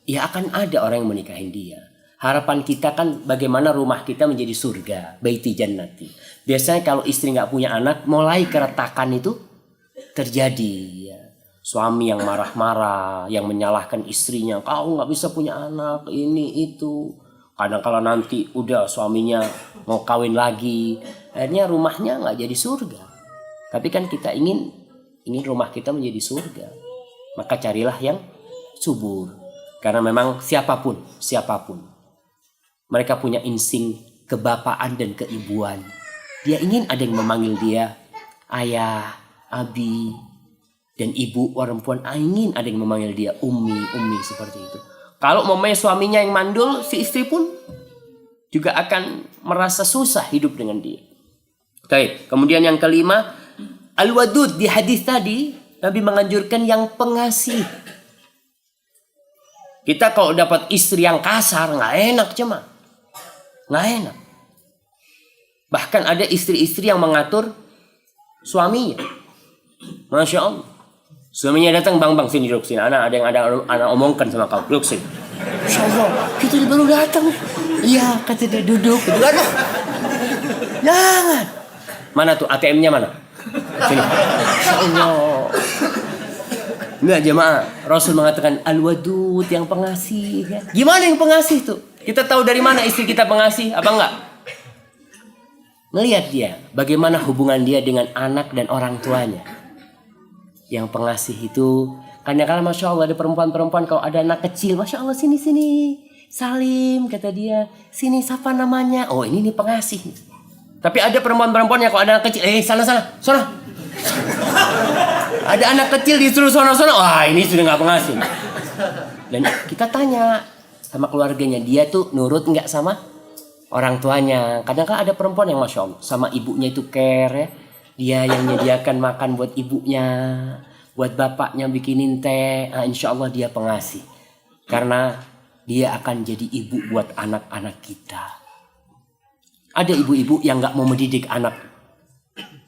Ya akan ada orang yang menikahin dia. Harapan kita kan bagaimana rumah kita menjadi surga, baiti jannati. Biasanya kalau istri nggak punya anak, mulai keretakan itu terjadi. Ya. Suami yang marah-marah, yang menyalahkan istrinya, kau nggak bisa punya anak, ini itu. Kadang kalau nanti udah suaminya mau kawin lagi, akhirnya rumahnya nggak jadi surga. Tapi kan kita ingin rumah kita menjadi surga. Maka carilah yang subur. Karena memang siapapun. Mereka punya insting kebapaan dan keibuan. Dia ingin ada yang memanggil dia ayah, abi. Dan ibu perempuan ingin ada yang memanggil dia ummi seperti itu. Kalau mamanya suaminya yang mandul, si istri pun juga akan merasa susah hidup dengan dia. Baik, kemudian yang kelima, al-wadud di hadis tadi Nabi menganjurkan yang pengasih. Kita kalau dapat istri yang kasar, nggak enak cuma. Nggak enak. Bahkan ada istri-istri yang mengatur suaminya. Masya Allah. Suaminya datang, bang sini duduk sini. Ada yang anak omongkan sama kau, duduk sini. Masya Allah, kita baru datang. Iya, kata dia duduk. Aduh. Jangan. Mana tuh ATM-nya mana? Sini. Masya Allah. Enggak jemaah, Rasul mengatakan al-wadud, yang pengasih ya. Gimana yang pengasih tuh? Kita tahu dari mana istri kita pengasih, apa enggak? Ngelihat dia, bagaimana hubungan dia dengan anak dan orang tuanya. Yang pengasih itu, kadang-kadang Masya Allah ada perempuan-perempuan, kalau ada anak kecil, Masya Allah sini, Salim, kata dia, sini siapa namanya? Oh ini nih pengasih. Tapi ada perempuan-perempuan yang kalau ada anak kecil, sana. Ada anak kecil disuruh sono. Wah ini sudah gak pengasih. Dan kita tanya sama keluarganya, dia tuh nurut gak sama orang tuanya. Kadang-kadang ada perempuan yang Masya Allah sama ibunya itu care ya. Dia yang menyediakan makan buat ibunya, buat bapaknya bikinin teh. Insya Allah dia pengasih. Karena dia akan jadi ibu buat anak-anak kita. Ada ibu-ibu yang gak mau mendidik anak.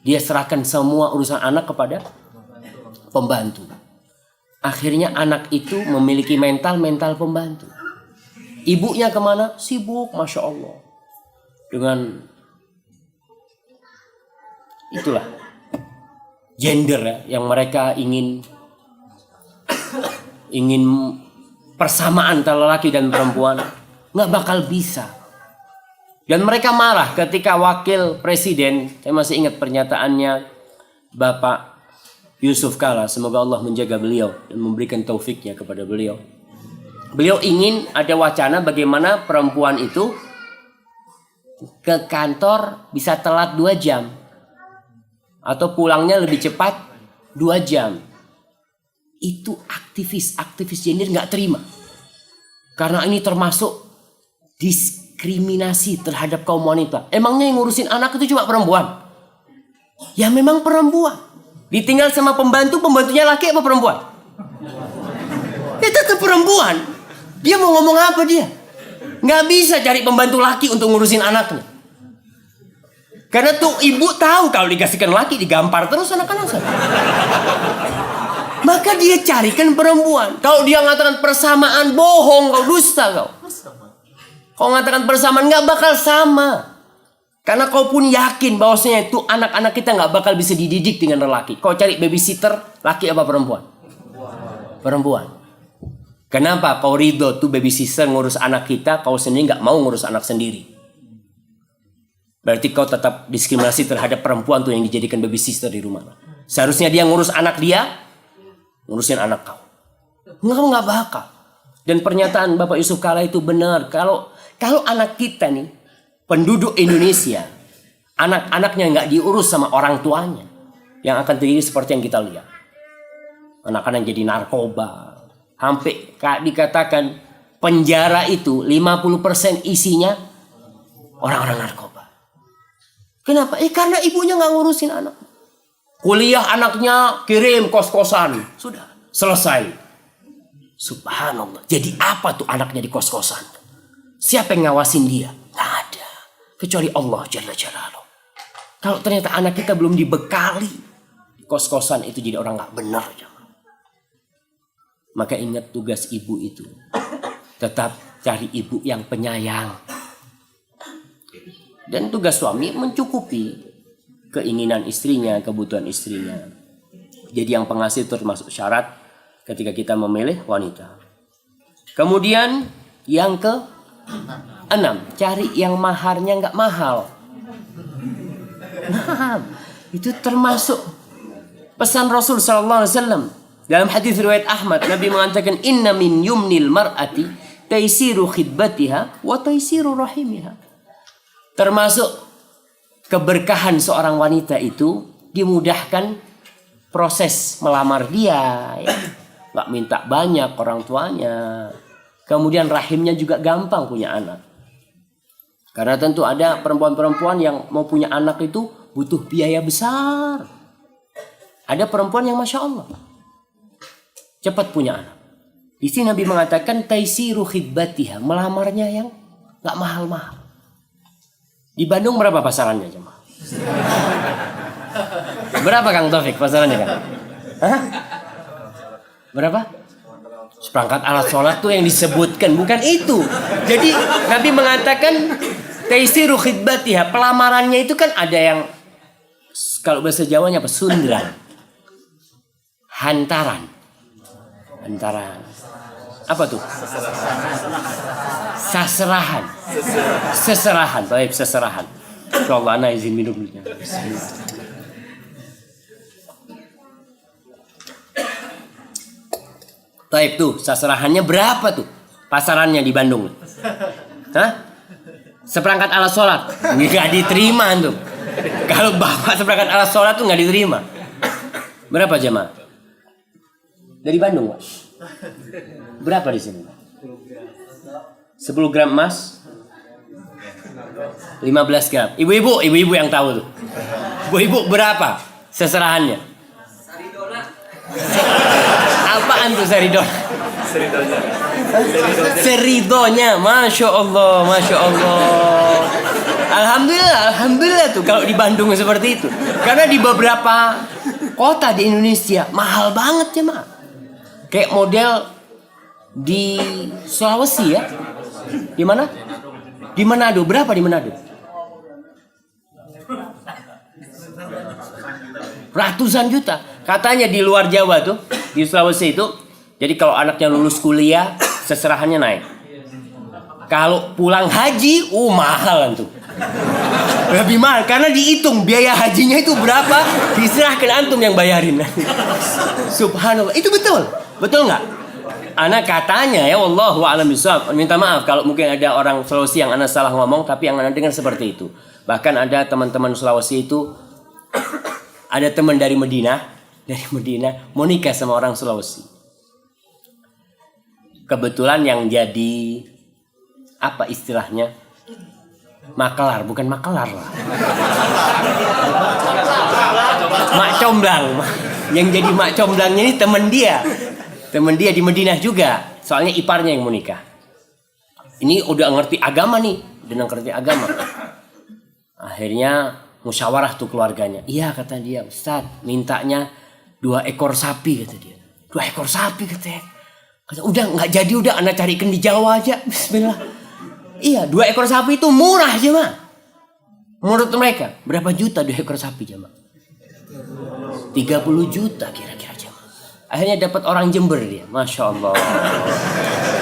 Dia serahkan semua urusan anak kepada pembantu. Akhirnya anak itu memiliki mental pembantu. Ibunya kemana? Sibuk, Masya Allah. Dengan itulah gender ya, yang mereka ingin persamaan antara laki dan perempuan. Nggak bakal bisa. Dan mereka marah ketika wakil presiden, saya masih ingat pernyataannya Bapak Yusuf Kala, semoga Allah menjaga beliau dan memberikan taufiknya kepada beliau. Beliau ingin ada wacana bagaimana perempuan itu ke kantor bisa telat 2 jam. Atau pulangnya lebih cepat 2 jam. Itu aktivis gender gak terima. Karena ini termasuk diskriminasi terhadap kaum wanita. Emangnya yang ngurusin anak itu cuma perempuan? Ya memang perempuan. Ditinggal sama pembantunya laki apa perempuan? Ya tetap perempuan. Dia mau ngomong apa dia? Nggak bisa cari pembantu laki untuk ngurusin anaknya. Karena tuh ibu tahu kalau dikasihkan laki digampar terus anak-anak. Maka dia carikan perempuan. Kalau dia mengatakan persamaan, bohong kau, dusta kau. Kau mengatakan persamaan nggak bakal sama. Karena kau pun yakin bahwasanya itu anak-anak kita nggak bakal bisa dididik dengan lelaki. Kau cari babysitter, laki apa perempuan? Perempuan. Kenapa kau ridho tuh babysitter ngurus anak kita, kau sendiri nggak mau ngurus anak sendiri? Berarti kau tetap diskriminasi terhadap perempuan tuh yang dijadikan babysitter di rumah. Seharusnya dia ngurus anak dia, ngurusin anak kau. Nggak bakal. Dan pernyataan Bapak Yusuf Kala itu benar. Kalau anak kita nih, penduduk Indonesia, anak-anaknya nggak diurus sama orang tuanya, yang akan terjadi seperti yang kita lihat. Anak-anak jadi narkoba. Sampai dikatakan penjara itu 50% isinya orang-orang narkoba. Kenapa? Karena ibunya nggak ngurusin anak. Kuliah anaknya kirim kos-kosan. Sudah, selesai. Subhanallah. Jadi apa tuh anaknya di kos-kosan? Siapa yang ngawasin dia? Nggak ada. Kecuali Allah Jalla Jalaluh. Kalau ternyata anak kita belum dibekali di kos-kosan itu jadi orang nggak benar. Maka ingat tugas ibu itu. Tetap cari ibu yang penyayang. Dan tugas suami mencukupi keinginan istrinya, kebutuhan istrinya. Jadi yang pengasih itu termasuk syarat ketika kita memilih wanita. Kemudian yang ke-6, cari yang maharnya nggak mahal. Nah, itu termasuk pesan Rasul SAW. Dalam hadis riwayat Ahmad, Nabi mengatakan inna min yumnil mar'ati taisiru khidbatiha wa taisiru rahimiha. Termasuk keberkahan seorang wanita itu dimudahkan proses melamar dia, ya. Nggak minta banyak orang tuanya. Kemudian rahimnya juga gampang punya anak. Karena tentu ada perempuan-perempuan yang mau punya anak itu butuh biaya besar. Ada perempuan yang Masya Allah cepat punya anak. Di sini Nabi mengatakan taisiru khidbatiha, melamarnya yang nggak mahal-mahal. Di Bandung berapa pasarannya jemaah? Berapa Kang Taufik pasarannya kan? Hah? Berapa? Seperangkat alat sholat tuh yang disebutkan, bukan itu. Jadi Nabi mengatakan taisiru khidbatiha, pelamarannya itu kan ada yang kalau bahasa Jawanya apa? Sundran, hantaran, apa tuh? Seserahan. Baik, seserahan. Insyaallah ana izin minum dulu. Baik tuh, seserahannya berapa tuh? Pasarannya di Bandung. Hah? Seperangkat alat sholat nggak diterima tuh. Kalau bapak seperangkat alat sholat tuh nggak diterima. Berapa jemaah? Dari Bandung, Pak? Berapa di sini? 10 gram emas? 15 gram. Ibu-ibu yang tahu tuh. Ibu-ibu berapa seserahannya? Apaan tuh saridona? Seridonya, Masya Allah. Alhamdulillah tuh kalau di Bandung seperti itu. Karena di beberapa kota di Indonesia mahal banget ya, Mak. Kayak model di Sulawesi ya. Di mana? Di Manado. Berapa di Manado? Ratusan juta. Katanya di luar Jawa tuh, di Sulawesi itu, jadi kalau anaknya lulus kuliah, seserahannya naik. Kalau pulang haji, mahal tuh. Lebih mahal karena dihitung biaya hajinya itu berapa, diserahkan antum yang bayarin. Subhanallah. Itu betul. Betul nggak? Anak katanya ya, wallahu a'lam bishawab. Minta maaf kalau mungkin ada orang Sulawesi yang anak salah ngomong, tapi yang anak dengar seperti itu. Bahkan ada teman-teman Sulawesi itu, ada teman dari Medina mau nikah sama orang Sulawesi. Kebetulan yang jadi apa istilahnya? Makelar, bukan makelar lah. Mak comblang. Yang jadi mak comblangnya ini teman dia di Madinah juga. Soalnya iparnya yang mau nikah. Ini udah ngerti agama nih. Akhirnya musyawarah tuh keluarganya. Iya kata dia, Ustaz, mintanya 2 ekor sapi kata dia. 2 ekor sapi katanya. Kata, udah nggak jadi, udah anak carikan di Jawa aja. Bismillah. Iya, 2 ekor sapi itu murah aja, Mak. Menurut mereka, berapa juta 2 ekor sapi aja, Mak? 30 juta kira-kira aja, Mak. Akhirnya dapat orang Jember dia. Masya Allah.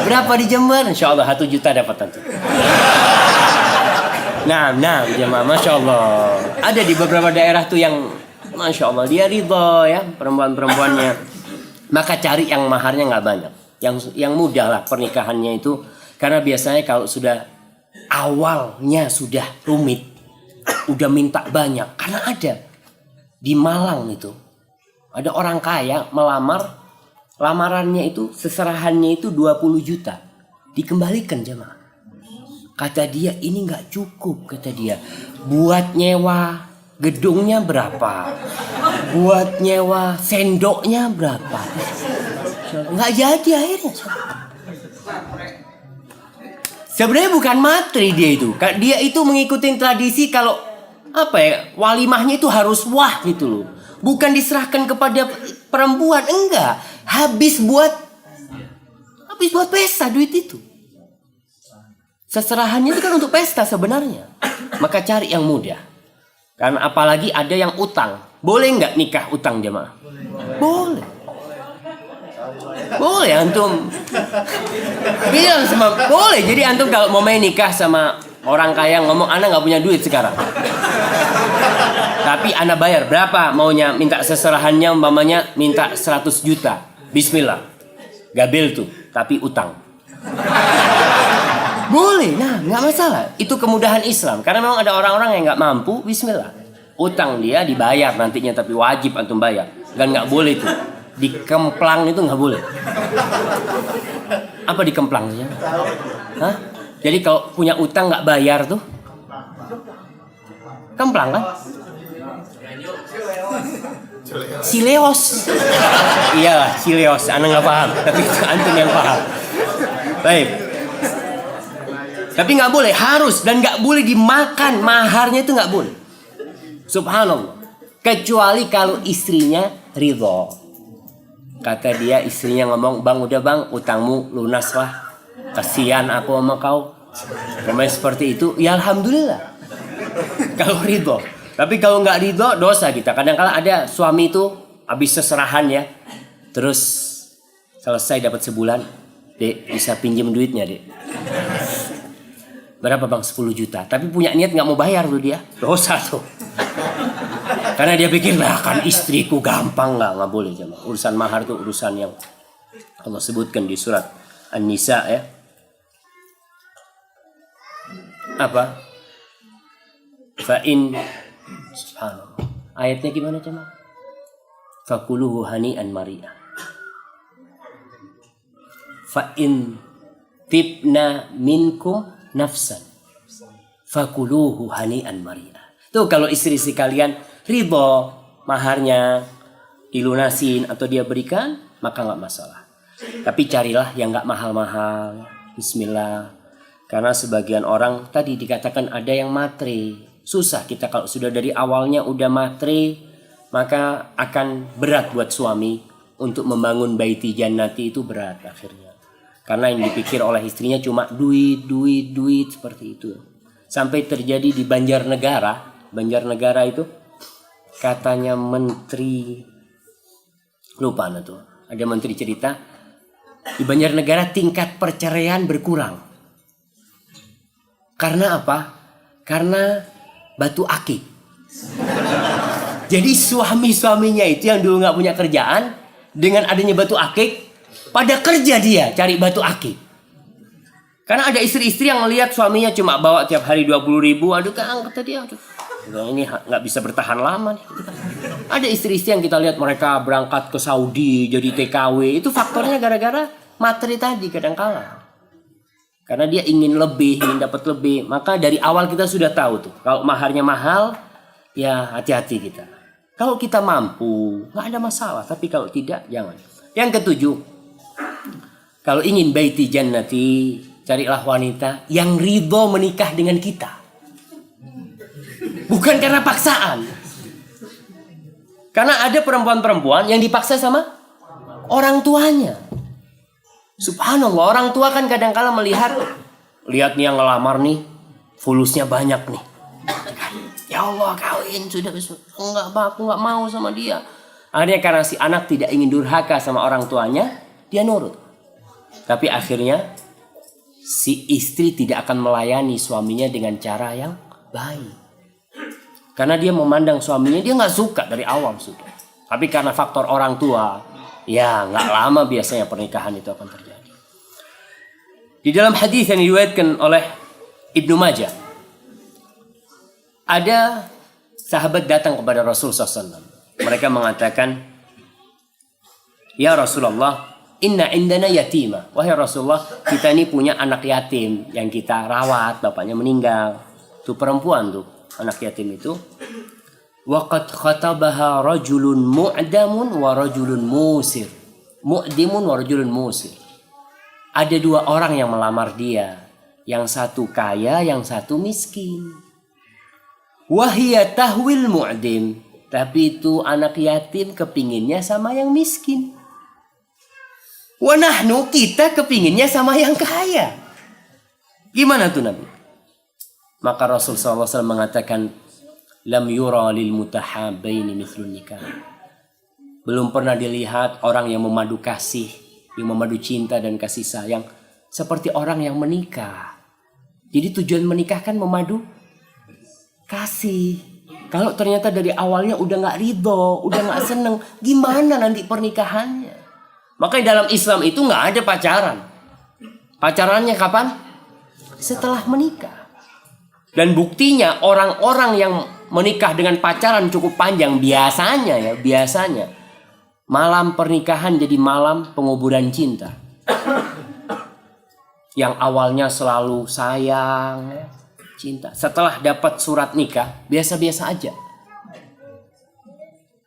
Berapa di Jember? Insya Allah 1 juta dapat nanti. Nah, jemaah, Masya Allah. Ada di beberapa daerah tuh yang Masya Allah, dia ridho ya, perempuan-perempuannya. Maka cari yang maharnya nggak banyak. Yang mudah lah pernikahannya itu. Karena biasanya kalau sudah awalnya sudah rumit, udah minta banyak. Karena ada di Malang itu, ada orang kaya melamar, lamarannya itu, seserahannya itu 20 juta. Dikembalikan jemaah. Kata dia, ini gak cukup, kata dia. Buat nyewa gedungnya berapa? Buat nyewa sendoknya berapa? Gak jadi akhirnya. Sebenarnya bukan materi dia itu. Dia itu mengikuti tradisi kalau walimahnya itu harus wah gitu loh. Bukan diserahkan kepada perempuan, enggak. Habis buat pesta duit itu. Seserahannya itu kan untuk pesta sebenarnya. Maka cari yang mudah. Karena apalagi ada yang utang. Boleh enggak nikah utang jemaah? Boleh. Boleh antum bilang sama, boleh. Jadi antum kalau mau main nikah sama orang kaya ngomong, ana nggak punya duit sekarang, tapi ana bayar berapa maunya, minta seserahannya umpamanya minta 100 juta. Bismillah, gabil tuh, tapi utang. Boleh, nah nggak masalah. Itu kemudahan Islam. Karena memang ada orang-orang yang nggak mampu, Bismillah, utang dia dibayar nantinya, tapi wajib antum bayar. Dan nggak boleh tuh dikemplang, itu nggak boleh. Apa dikemplang ya? Hah? Jadi kalau punya utang nggak bayar tuh kemplang kan? Sileos. Iya, sileos. Ana nggak paham, tapi itu antum yang paham. Baik. Tapi nggak boleh, harus dan nggak boleh dimakan. Maharnya itu nggak boleh. Subhanallah. Kecuali kalau istrinya ridho. Kata dia, istrinya ngomong, bang udah bang, utangmu lunas lah. Kasihan aku sama kau. Namanya seperti itu, ya alhamdulillah. Kalau ridho. Tapi kalau nggak ridho, dosa kita. Kadang-kadang ada suami itu habis seserahan ya. Terus selesai dapat sebulan, dek bisa pinjam duitnya dek. Berapa bang? 10 juta. Tapi punya niat nggak mau bayar tuh dia. Dosa tuh. Karena dia pikir, lah kan istriku gampang. Nggak boleh jemaah. Urusan mahar tuh urusan yang Allah sebutkan di surat An-Nisa ya. Apa? Fa'in, subhanallah. Ayatnya gimana jemaah? Fakuluhu hani'an mari'ah. Fa'in tibna minkum nafsan fakuluhu hani'an mari'ah. Tuh kalau istri-istri kalian ridho maharnya dilunasin atau dia berikan, maka nggak masalah. Tapi carilah yang nggak mahal-mahal. Bismillah. Karena sebagian orang tadi dikatakan ada yang matre. Susah kita kalau sudah dari awalnya udah matre, maka akan berat buat suami untuk membangun baiti jannati, itu berat akhirnya. Karena yang dipikir oleh istrinya cuma duit seperti itu. Sampai terjadi di Banjarnegara. Banjarnegara itu katanya menteri, lupa tuh. Ada menteri cerita di Banjarnegara tingkat perceraian berkurang. Karena apa? Karena batu akik. Jadi suami-suaminya itu yang dulu nggak punya kerjaan, dengan adanya batu akik, pada kerja dia cari batu akik. Karena ada istri-istri yang melihat suaminya cuma bawa tiap hari 20.000, aduh kan kata dia, aduh, ini nggak bisa bertahan lama nih. Ada istri-istri yang kita lihat mereka berangkat ke Saudi jadi TKW, itu faktornya gara-gara materi tadi kadang-kala. Karena dia ingin lebih, ingin dapat lebih. Maka dari awal kita sudah tahu tuh, kalau maharnya mahal, ya hati-hati kita. Kalau kita mampu, nggak ada masalah. Tapi kalau tidak, jangan. Yang ketujuh, kalau ingin baiti jannati, carilah wanita yang ridho menikah dengan kita. Bukan karena paksaan. Karena ada perempuan-perempuan yang dipaksa sama orang tuanya. Subhanallah, orang tua kan kadang-kala lihat nih yang ngelamar nih, fulusnya banyak nih. Ya Allah, kawin sudah, enggak, aku nggak mau sama dia. Akhirnya karena si anak tidak ingin durhaka sama orang tuanya, dia nurut. Tapi akhirnya si istri tidak akan melayani suaminya dengan cara yang baik. Karena dia memandang suaminya, dia nggak suka dari awal sudah. Tapi karena faktor orang tua, ya nggak lama biasanya pernikahan itu akan terjadi. Di dalam hadis yang diriwayatkan oleh Ibnu Majah, ada sahabat datang kepada Rasulullah SAW. Mereka mengatakan, ya Rasulullah, inna indana yatima. Wahai Rasulullah, kita ini punya anak yatim yang kita rawat, bapaknya meninggal. Itu perempuan tuh, anak yatim itu. Waqad khatabaha rajulun mu'damun wa rajulun musir. Mu'dimun wa rajulun musir. Ada dua orang yang melamar dia. Yang satu kaya, yang satu miskin. Wahia tahwil mu'dim. Tapi itu anak yatim kepinginnya sama yang miskin. Wa nahnu, kita kepinginnya sama yang kaya. Gimana tuh Nabi? Maka Rasulullah SAW mengatakan, lam yura lil mutahabbaini mithlun nikah. Belum pernah dilihat orang yang memadu kasih, yang memadu cinta dan kasih sayang seperti orang yang menikah. Jadi tujuan menikah kan memadu kasih. Kalau ternyata dari awalnya udah nggak ridho, udah nggak seneng, gimana nanti pernikahannya? Makanya dalam Islam itu nggak ada pacaran. Pacarannya kapan? Setelah menikah. Dan buktinya orang-orang yang menikah dengan pacaran cukup panjang biasanya malam pernikahan jadi malam penguburan cinta. Yang awalnya selalu sayang, cinta. Setelah dapat surat nikah, biasa-biasa aja.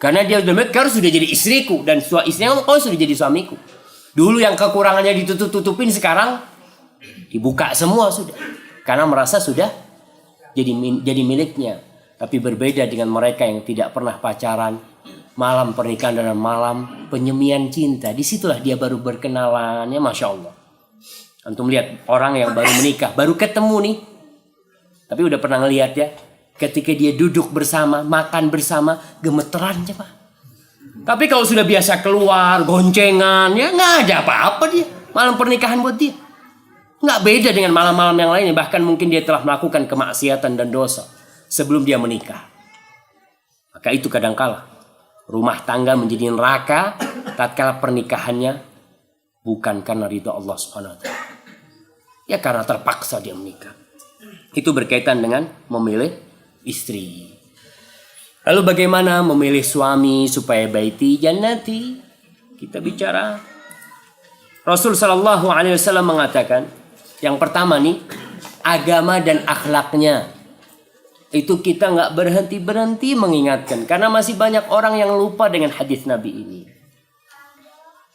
Karena dia sudah kau sudah jadi istriku, dan istrinya kau sudah jadi suamiku. Dulu yang kekurangannya ditutup-tutupin, sekarang dibuka semua sudah. Karena merasa sudah jadi miliknya. Tapi berbeda dengan mereka yang tidak pernah pacaran. Malam pernikahan dan malam penyemian cinta. Disitulah dia baru berkenalannya, Masya Allah. Antum lihat orang yang baru menikah, baru ketemu nih. Tapi udah pernah ngelihat ya. Ketika dia duduk bersama, makan bersama, gemeteran Pak. Tapi kalau sudah biasa keluar, goncengan, ya nggak ada apa-apa dia. Malam pernikahan buat dia. Nggak beda dengan malam-malam yang lainnya. Bahkan mungkin dia telah melakukan kemaksiatan dan dosa sebelum dia menikah. Maka itu kadangkala rumah tangga menjadi neraka tatkala pernikahannya bukan karena ridha Allah Subhanahu wa taala. Ya karena terpaksa dia menikah. Itu berkaitan dengan memilih istri. Lalu bagaimana memilih suami supaya baiti jannati? Kita bicara. Rasul sallallahu alaihi wasallam mengatakan, yang pertama nih, agama dan akhlaknya. Itu kita nggak berhenti-berhenti mengingatkan. Karena masih banyak orang yang lupa dengan hadis Nabi ini.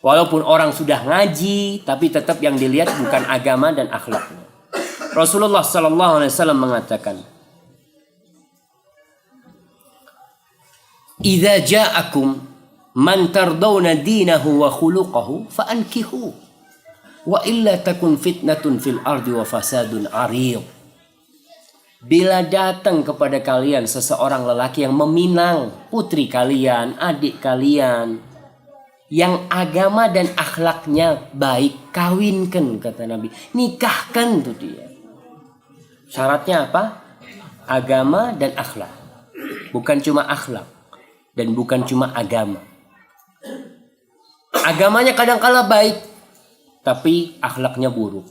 Walaupun orang sudah ngaji, tapi tetap yang dilihat bukan agama dan akhlaknya. Rasulullah sallallahu alaihi wasallam mengatakan, "Idza ja'akum man tardawna dinahu wa khuluquhu fa'ankihu wa illa takun fitnatun fil ardi wa fasadun 'arid." Bila datang kepada kalian seseorang lelaki yang meminang putri kalian, adik kalian, yang agama dan akhlaknya baik, kawinkan, kata Nabi. Nikahkan tuh dia. Syaratnya apa? Agama dan akhlak. Bukan cuma akhlak. Dan bukan cuma agama. Agamanya kadang-kala baik. Tapi akhlaknya buruk.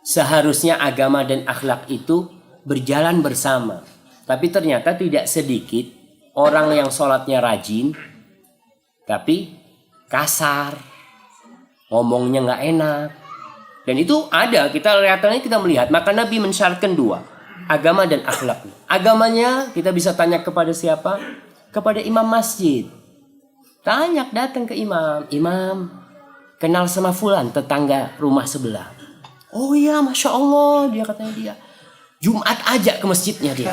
Seharusnya agama dan akhlak itu berjalan bersama. Tapi ternyata tidak sedikit orang yang sholatnya rajin. Tapi kasar. Ngomongnya gak enak. Dan itu ada, kita melihat. Maka Nabi mensyaratkan dua, agama dan akhlak. Agamanya kita bisa tanya kepada siapa? Kepada imam masjid. Tanya, datang ke imam. Imam, kenal sama fulan, tetangga rumah sebelah. Oh iya, Masya Allah, dia katanya dia. Jumat aja ke masjidnya dia.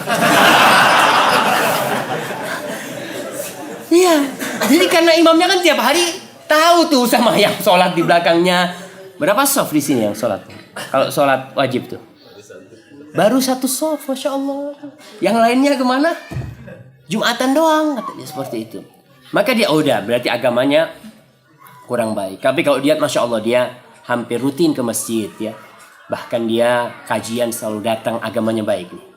Iya, jadi karena imamnya kan tiap hari tahu tuh sama yang sholat di belakangnya. Berapa soft di sini yang sholat? Kalau sholat wajib tuh? Baru satu soft, Masya Allah. Yang lainnya kemana? Jumatan doang, katanya seperti itu. Maka dia udah, berarti agamanya kurang baik. Tapi kalau dia, Masya Allah, dia hampir rutin ke masjid ya. Bahkan dia kajian selalu datang, agamanya baik nih.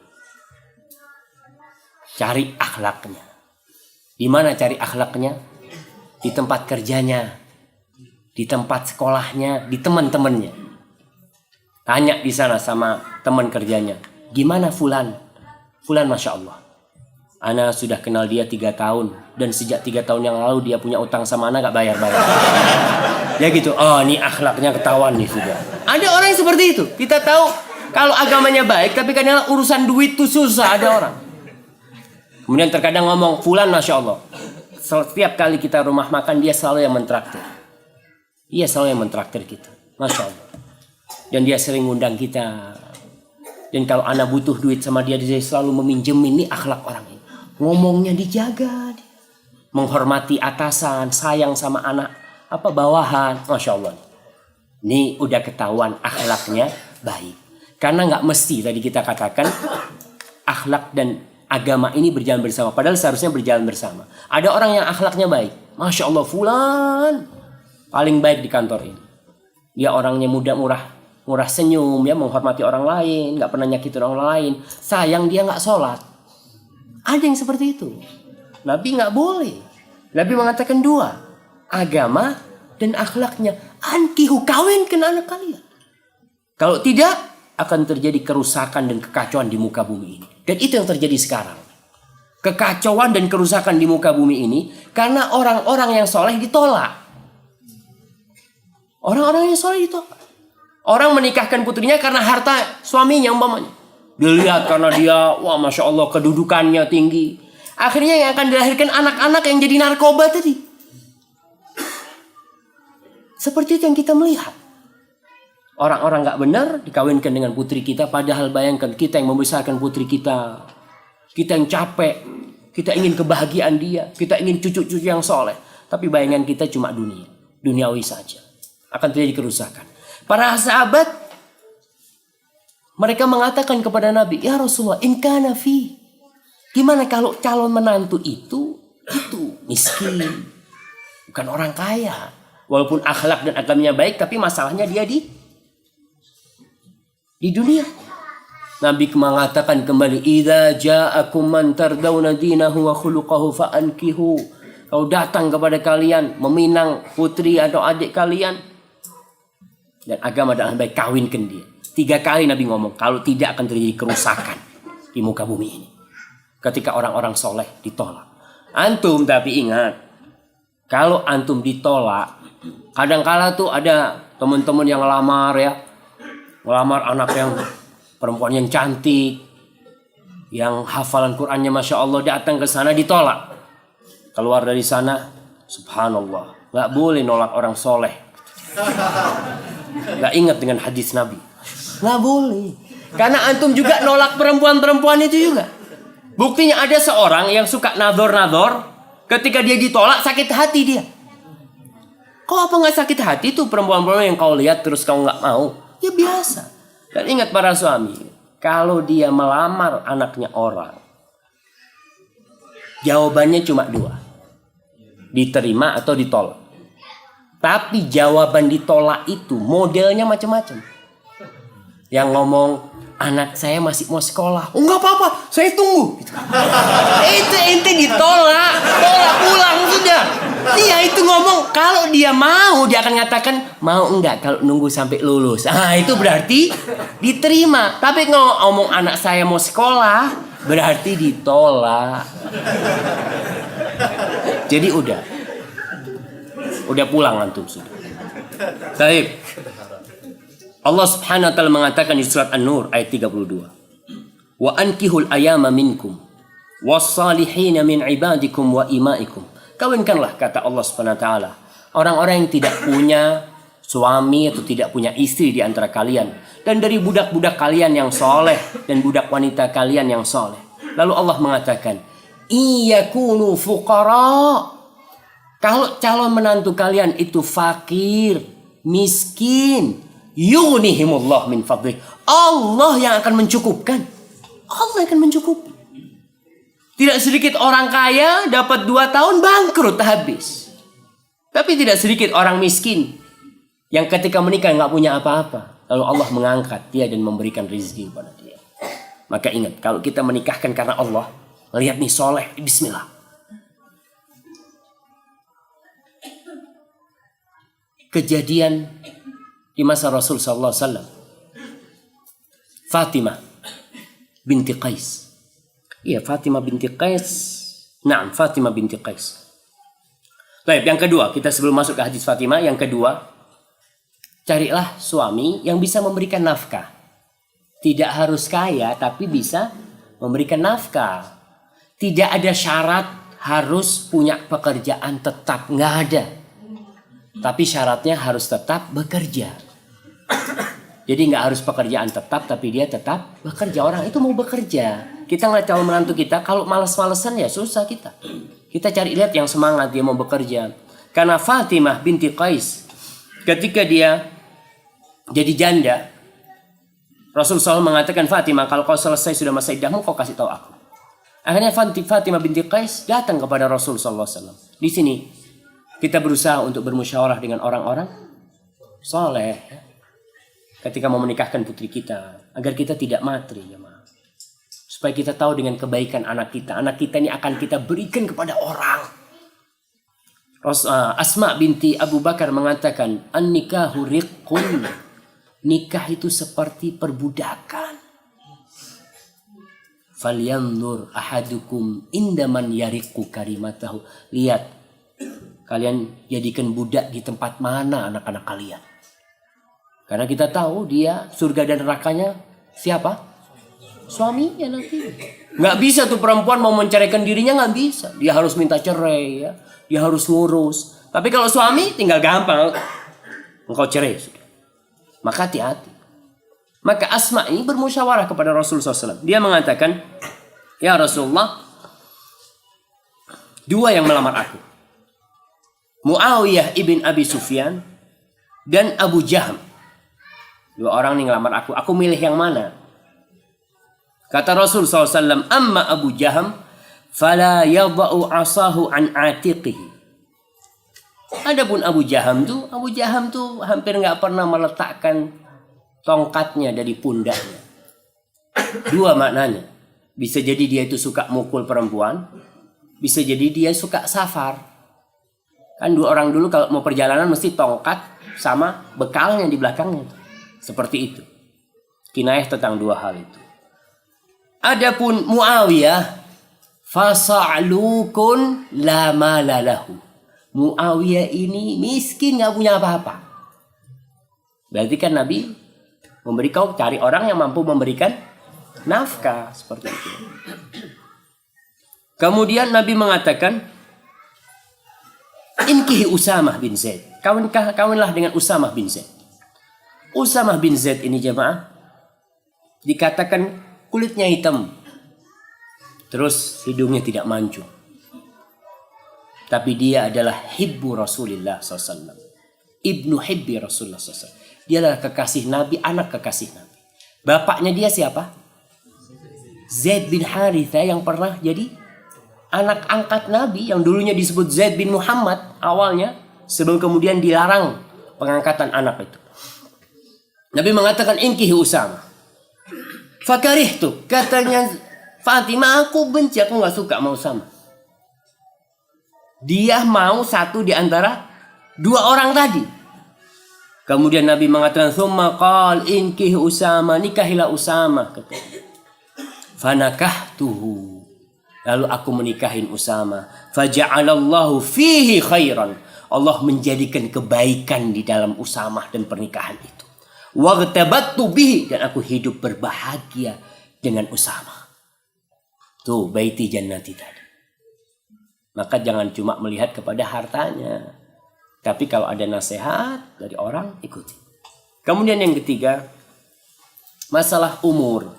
Cari akhlaknya. Di mana cari akhlaknya? Di tempat kerjanya. Di tempat sekolahnya, di teman-temannya. Tanya di sana sama teman kerjanya. Gimana fulan? Fulan Masya Allah. Ana sudah kenal dia 3 tahun. Dan sejak 3 tahun yang lalu dia punya utang sama Ana gak bayar-bayar. Ya gitu. Oh ini akhlaknya ketahuan nih sudah. Ada orang yang seperti itu. Kita tahu kalau agamanya baik. Tapi kadang urusan duit tuh susah. Ada orang. Kemudian terkadang ngomong fulan Masya Allah. Setiap kali kita rumah makan dia selalu yang mentraktir. Iya selalu yang mentraktir kita. Masya Allah. Dan dia sering ngundang kita. Dan kalau anak butuh duit sama dia selalu meminjemin. Ini akhlak orang ini. Ngomongnya dijaga. Menghormati atasan. Sayang sama anak bawahan. Masya Allah. Ini udah ketahuan akhlaknya baik. Karena gak mesti tadi kita katakan. Akhlak dan agama ini berjalan bersama. Padahal seharusnya berjalan bersama. Ada orang yang akhlaknya baik. Masya Allah fulan. Paling baik di kantor ini. Dia orangnya murah senyum, ya, menghormati orang lain, nggak pernah nyakitin orang lain. Sayang dia nggak sholat. Ada yang seperti itu. Nabi nggak boleh. Nabi mengatakan dua, agama dan akhlaknya. Ankihu, kawinkan anak kalian. Kalau tidak, akan terjadi kerusakan dan kekacauan di muka bumi ini. Dan itu yang terjadi sekarang. Kekacauan dan kerusakan di muka bumi ini karena orang-orang yang soleh ditolak. Orang-orang yang soleh itu. Orang menikahkan putrinya karena harta suaminya umpamanya. Dilihat karena dia, wah Masya Allah kedudukannya tinggi. Akhirnya yang akan dilahirkan anak-anak yang jadi narkoba tadi. Seperti itu yang kita melihat. Orang-orang gak benar dikawinkan dengan putri kita. Padahal bayangkan kita yang membesarkan putri kita. Kita yang capek. Kita ingin kebahagiaan dia. Kita ingin cucu-cucu yang soleh. Tapi bayangan kita cuma dunia. Duniawi saja. Akan terjadi kerusakan. Para sahabat, mereka mengatakan kepada Nabi, ya Rasulullah, in kana fi. Gimana kalau calon menantu itu miskin. Bukan orang kaya. Walaupun akhlak dan agamanya baik, tapi masalahnya dia di dunia. Nabi mengatakan kembali, idza ja'akum man tardawna dinahu wa khuluquhu fa'ankihu. Kalau datang kepada kalian meminang putri atau adik kalian dan agama dan baik, kawinkan dia. 3 kali Nabi ngomong, kalau tidak akan terjadi kerusakan di muka bumi ini. Ketika orang-orang soleh ditolak. Antum tapi ingat, kalau antum ditolak, kadang-kala tuh ada teman-teman yang lamar ya. Melamar anak yang perempuan yang cantik, yang hafalan Qur'annya Masya Allah, datang ke sana ditolak. Keluar dari sana, subhanallah, gak boleh nolak orang soleh. Gak ingat dengan hadis Nabi. Gak boleh. Karena antum juga nolak perempuan-perempuan itu juga. Buktinya ada seorang yang suka nador-nador, ketika dia ditolak sakit hati dia. Kok apa gak sakit hati tuh perempuan-perempuan yang kau lihat terus kau gak mau? Ya biasa. Dan ingat para suami, kalau dia melamar anaknya orang, jawabannya cuma 2. Diterima atau ditolak. Tapi jawaban ditolak itu modelnya macam-macam. Yang ngomong, anak saya masih mau sekolah. Oh enggak apa-apa, saya tunggu. Itu ente ditolak, tolak pulang sudah. Dia itu ngomong, kalau dia mau, dia akan mengatakan mau enggak kalau nunggu sampai lulus. Itu berarti diterima. Tapi ngomong anak saya mau sekolah, berarti ditolak. Jadi udah pulang antum sudah. Baik. Allah Subhanahu wa taala mengatakan di surat An-Nur ayat 32. Wa ankihul ayama minkum was-salihin min ibadikum wa imaikum. Kawinkanlah, kata Allah Subhanahu wa taala, orang-orang yang tidak punya suami atau tidak punya istri di antara kalian, dan dari budak-budak kalian yang soleh dan budak wanita kalian yang soleh. Lalu Allah mengatakan, iyakunu fuqara. Kalau calon menantu kalian itu fakir, miskin, yughnihimullah min fadlih. Allah yang akan mencukupkan. Allah yang akan mencukupi. Tidak sedikit orang kaya dapat 2 tahun bangkrut habis. Tapi tidak sedikit orang miskin yang ketika menikah nggak punya apa-apa. Lalu Allah mengangkat dia dan memberikan rezeki kepada dia. Maka ingat, kalau kita menikahkan karena Allah, lihat nih soleh, bismillah. Kejadian di masa Rasul sallallahu alaihi wasallam. Fatimah binti Qais. Iya, Fatimah binti Qais. Naam, Fatimah binti Qais. Baik, yang kedua, kita sebelum masuk ke hadis Fatimah, yang kedua, carilah suami yang bisa memberikan nafkah. Tidak harus kaya, tapi bisa memberikan nafkah. Tidak ada syarat harus punya pekerjaan tetap, nggak ada. Tapi syaratnya harus tetap bekerja. Jadi nggak harus pekerjaan tetap, tapi dia tetap bekerja. Orang itu mau bekerja. Kita ngeliat calon menantu kita, kalau males-malesan ya susah kita. Kita cari lihat yang semangat, dia mau bekerja. Karena Fatimah binti Qais, ketika dia jadi janda, Rasulullah SAW mengatakan, Fatimah, kalau kau selesai sudah masa iddahmu, kau kasih tahu aku. Akhirnya Fatimah binti Qais datang kepada Rasulullah SAW. Di sini kita berusaha untuk bermusyawarah dengan orang-orang soleh ketika mau menikahkan putri kita, agar kita tidak matri, ya ma. Supaya kita tahu dengan kebaikan anak kita. Anak kita ini akan kita berikan kepada orang. Asma binti Abu Bakar mengatakan, an-nikahu riqqun. Nikah itu seperti perbudakan. Falyanzur ahadukum indaman yariqu karimatahu. Lihat, kalian jadikan budak di tempat mana anak-anak kalian. Karena kita tahu dia surga dan nerakanya siapa? suaminya nanti. Nggak bisa tuh perempuan mau menceraikan dirinya, nggak bisa. Dia harus minta cerai ya. Dia harus ngurus. Tapi kalau suami tinggal gampang. Engkau cerai sudah. Maka hati-hati. Maka Asma ini bermusyawarah kepada Rasulullah SAW. Dia mengatakan, ya Rasulullah, 2 yang melamar aku. Muawiyah ibn Abi Sufyan dan Abu Jaham. 2 orang nih ngelamar aku. Aku milih yang mana? Kata Rasul SAW, amma Abu Jaham, fala yadha'u asahu an atiqihi. Adapun Abu Jaham tuh hampir nggak pernah meletakkan tongkatnya dari pundaknya. 2 maknanya. Bisa jadi dia itu suka mukul perempuan, bisa jadi dia suka safar. Kan 2 orang dulu kalau mau perjalanan mesti tongkat sama bekalnya di belakangnya. Seperti itu. Kinayah tentang 2 hal itu. Adapun Muawiyah, fasa'lukun la mala lahu. Muawiyah ini miskin, nggak punya apa-apa. Berarti kan Nabi memberi kau cari orang yang mampu memberikan nafkah seperti itu. Kemudian Nabi mengatakan, inkihi Usamah bin Zaid. Kawinlah dengan Usamah bin Zaid. Usamah bin Zaid ini jemaah dikatakan kulitnya hitam, terus hidungnya tidak mancung. Tapi dia adalah hibbu Rasulullah SAW. Ibnu hibbi Rasulullah SAW. Dia adalah kekasih Nabi, anak kekasih Nabi. Bapaknya dia siapa? Zaid bin Haritha yang pernah jadi anak angkat Nabi, yang dulunya disebut Zaid bin Muhammad awalnya, sebelum kemudian dilarang pengangkatan anak itu. Nabi mengatakan inkihi Usamah. Fakarihtu, katanya Fatimah, aku benci, aku nggak suka mau sama. Dia mau satu di antara 2 orang tadi. Kemudian Nabi mengatakan, "Tsumma qal inkihi Usamah, nikahilah Usamah." Fanakahtuhu. Lalu aku menikahin Usamah. Faja'alallahu fihi khairan. Allah menjadikan kebaikan di dalam Usamah dan pernikahan itu. Waghtabattu bihi, dan aku hidup berbahagia dengan Usamah. Tuh baiti jannati tadi. Maka jangan cuma melihat kepada hartanya, tapi kalau ada nasihat dari orang, ikuti. Kemudian yang ketiga, masalah umur.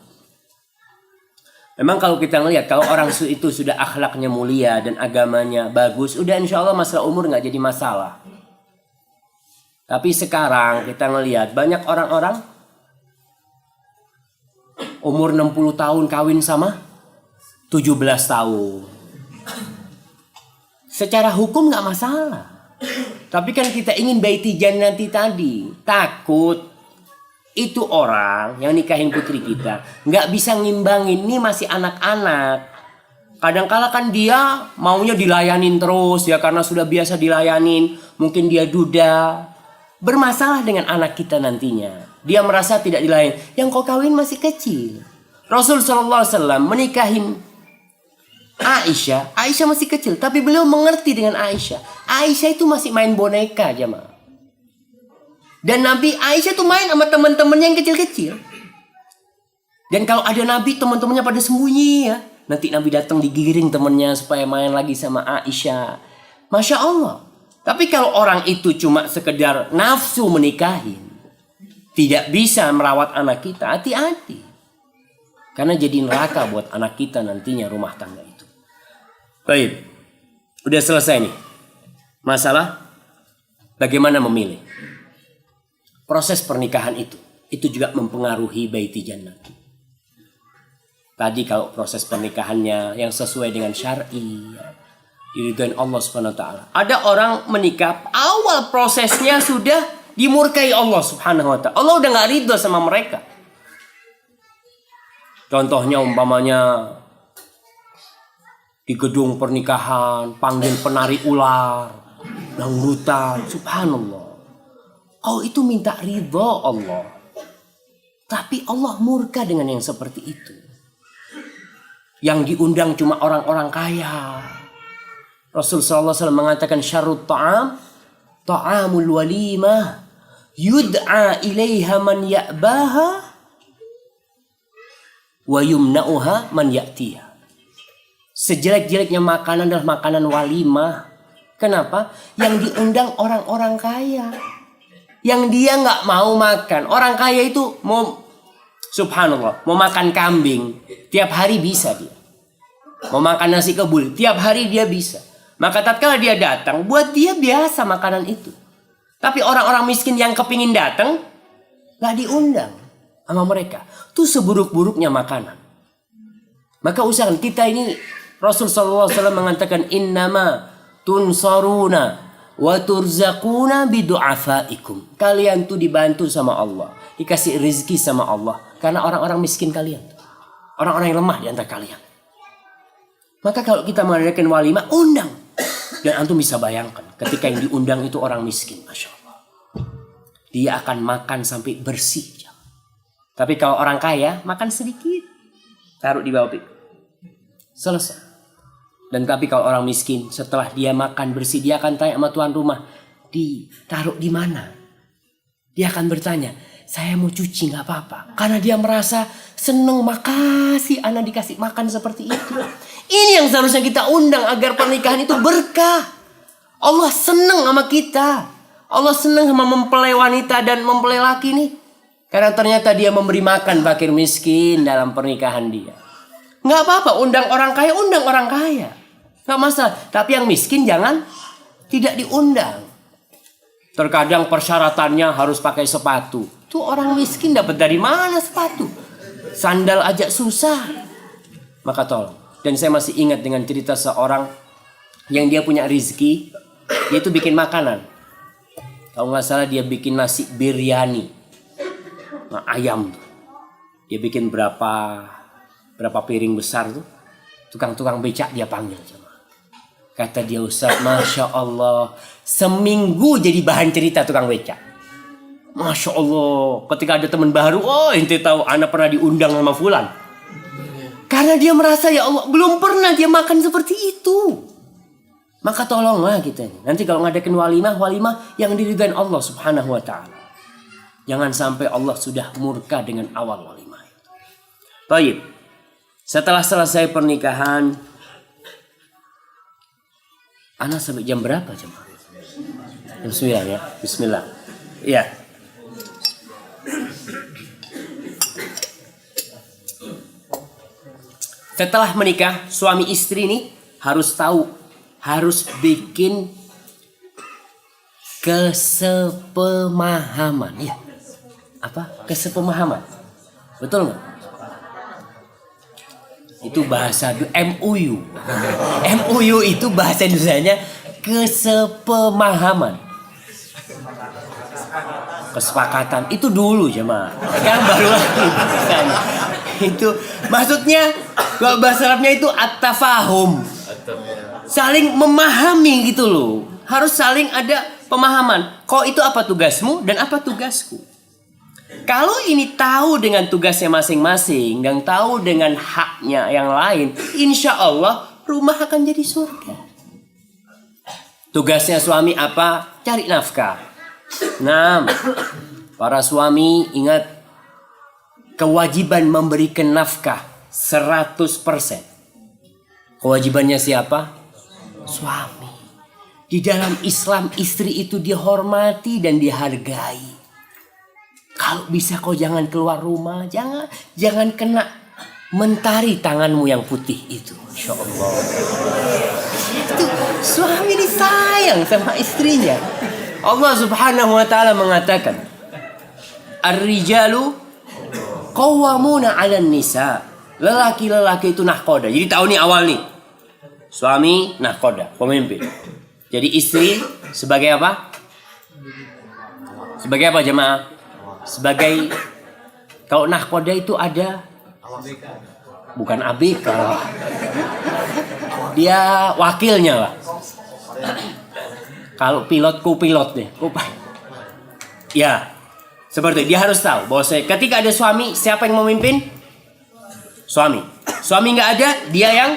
Memang kalau kita melihat, kalau orang itu sudah akhlaknya mulia dan agamanya bagus, udah insya Allah masalah umur nggak jadi masalah. Tapi sekarang kita ngelihat banyak orang-orang umur 60 tahun kawin sama 17 tahun. Secara hukum nggak masalah. Tapi kan kita ingin baiti jannati tadi. Takut itu orang yang nikahin putri kita nggak bisa ngimbangin. Ini masih anak-anak. Kadang-kala kan dia maunya dilayanin terus ya, karena sudah biasa dilayanin. Mungkin dia duda. Bermasalah dengan anak kita nantinya. Dia merasa tidak dilayani. Yang kau kawin masih kecil. Rasul SAW menikahin Aisyah. Aisyah masih kecil, tapi beliau mengerti dengan Aisyah. Aisyah itu masih main boneka jemaah. Dan Nabi Aisyah tuh main sama teman-temannya yang kecil-kecil. Dan kalau ada Nabi, teman-temannya pada sembunyi ya. Nanti Nabi datang digiring temannya supaya main lagi sama Aisyah. Masya Allah. Tapi kalau orang itu cuma sekedar nafsu menikahin, tidak bisa merawat anak kita, hati-hati. Karena jadi neraka buat anak kita nantinya rumah tangga itu. Baik, udah selesai nih. Masalah bagaimana memilih. Proses pernikahan itu juga mempengaruhi baiti jannati. Tadi kalau proses pernikahannya yang sesuai dengan syar'i, diridhoin Allah Subhanahu wa taala. Ada orang menikah, awal prosesnya sudah dimurkai Allah Subhanahu wa taala. Allah udah enggak ridho sama mereka. Contohnya umpamanya di gedung pernikahan panggil penari ular, dangdutan, subhanallah. Oh, itu minta ridho Allah. Tapi Allah murka dengan yang seperti itu. Yang diundang cuma orang-orang kaya. Rasulullah SAW mengatakan syarrut ta'am ta'amul walimah yud'a ilaiha man ya'baha wa yumna'uha man ya'tiha. Sejelek-jeleknya makanan adalah makanan walimah. Kenapa? Yang diundang orang-orang kaya. Yang dia nggak mau makan. Orang kaya itu mau, subhanallah, mau makan kambing tiap hari bisa dia. Mau makan nasi kebul tiap hari dia bisa. Maka tatkala dia datang, buat dia biasa makanan itu. Tapi orang-orang miskin yang kepingin datang, gak diundang sama mereka. Itu seburuk-buruknya makanan. Maka usahakan kita ini, Rasul SAW mengatakan, innama tunsaruna wa turzaquna bidu'afaikum. Kalian tuh dibantu sama Allah, dikasih rezeki sama Allah, karena orang-orang miskin kalian, orang-orang yang lemah di antara kalian. Maka kalau kita mengadakan walimah, undang. Dan antum bisa bayangkan, ketika yang diundang itu orang miskin, Masya Allah, dia akan makan sampai bersih. Tapi kalau orang kaya, makan sedikit, taruh di bawah pipi, selesai. Dan tapi kalau orang miskin, setelah dia makan bersih, dia akan tanya sama tuan rumah, ditaruh di mana? Dia akan bertanya, saya mau cuci nggak apa-apa. Karena dia merasa seneng, makasih anak dikasih makan seperti itu. Ini yang seharusnya kita undang agar pernikahan itu berkah. Allah seneng sama kita. Allah seneng sama mempelai wanita dan mempelai laki nih. Karena ternyata dia memberi makan fakir miskin dalam pernikahan dia. Nggak apa-apa, undang orang kaya, undang orang kaya. Nggak masalah. Tapi yang miskin jangan tidak diundang. Terkadang persyaratannya harus pakai sepatu. Tuh orang miskin dapat dari mana sepatu? Sandal aja susah. Maka tolong. Dan saya masih ingat dengan cerita seorang yang dia punya rezeki, dia itu bikin makanan. Kalau nggak salah dia bikin nasi biryani, nah, ayam tuh. Dia bikin berapa piring besar tuh. Tukang-tukang becak dia panggil. Kata dia, Ustaz, Masya Allah, seminggu jadi bahan cerita tukang becak. Masya Allah, ketika ada teman baru, oh ente tahu anak pernah diundang sama fulan. Karena dia merasa, ya Allah, belum pernah dia makan seperti itu. Maka tolonglah kita ini. Nanti kalau ngadakan walimah yang diridhoin Allah Subhanahu wa ta'ala. Jangan sampai Allah sudah murka dengan awal walimah itu. Baik. Setelah selesai pernikahan, anak sampai jam berapa jam? Jam 9 ya. Bismillah. Iya. Setelah menikah, suami istri ini harus tahu, harus bikin kesepemahaman. Ya. Apa? Kesepemahaman. Betul nggak? Itu bahasa MOU. MOU itu bahasa Indonesianya kesepemahaman. Kesepakatan itu dulu jemaah. Sekarang baru lagi. Itu maksudnya kalau bahasa Arabnya itu at-tafahum. Saling memahami gitu loh. Harus saling ada pemahaman. Kok itu apa tugasmu dan apa tugasku? Kalau ini tahu dengan tugasnya masing-masing dan tahu dengan haknya yang lain, insya Allah rumah akan jadi surga. Tugasnya suami apa? Cari nafkah. Nah, para suami ingat, kewajiban memberikan nafkah 100%. Kewajibannya siapa? Suami. Di dalam Islam istri itu dihormati dan dihargai. Kalau bisa kau jangan keluar rumah, jangan kena mentari tanganmu yang putih itu. Insya Allah. Itu suami disayang sama istrinya. Allah Subhanahu wa ta'ala mengatakan, Ar-rijalu qawwamuna 'alan nisa. Lelaki-lelaki itu nahkoda. Jadi tahu nih awal nih. Suami nahkoda, pemimpin. Jadi istri sebagai apa? Sebagai apa jemaah? Sebagai, kalau nahkoda itu ada, bukan ABK, dia wakilnya lah. Kalau pilot, co-pilot deh, ya, seperti dia harus tahu bahwa ketika ada suami, siapa yang memimpin? Suami. Suami nggak ada, dia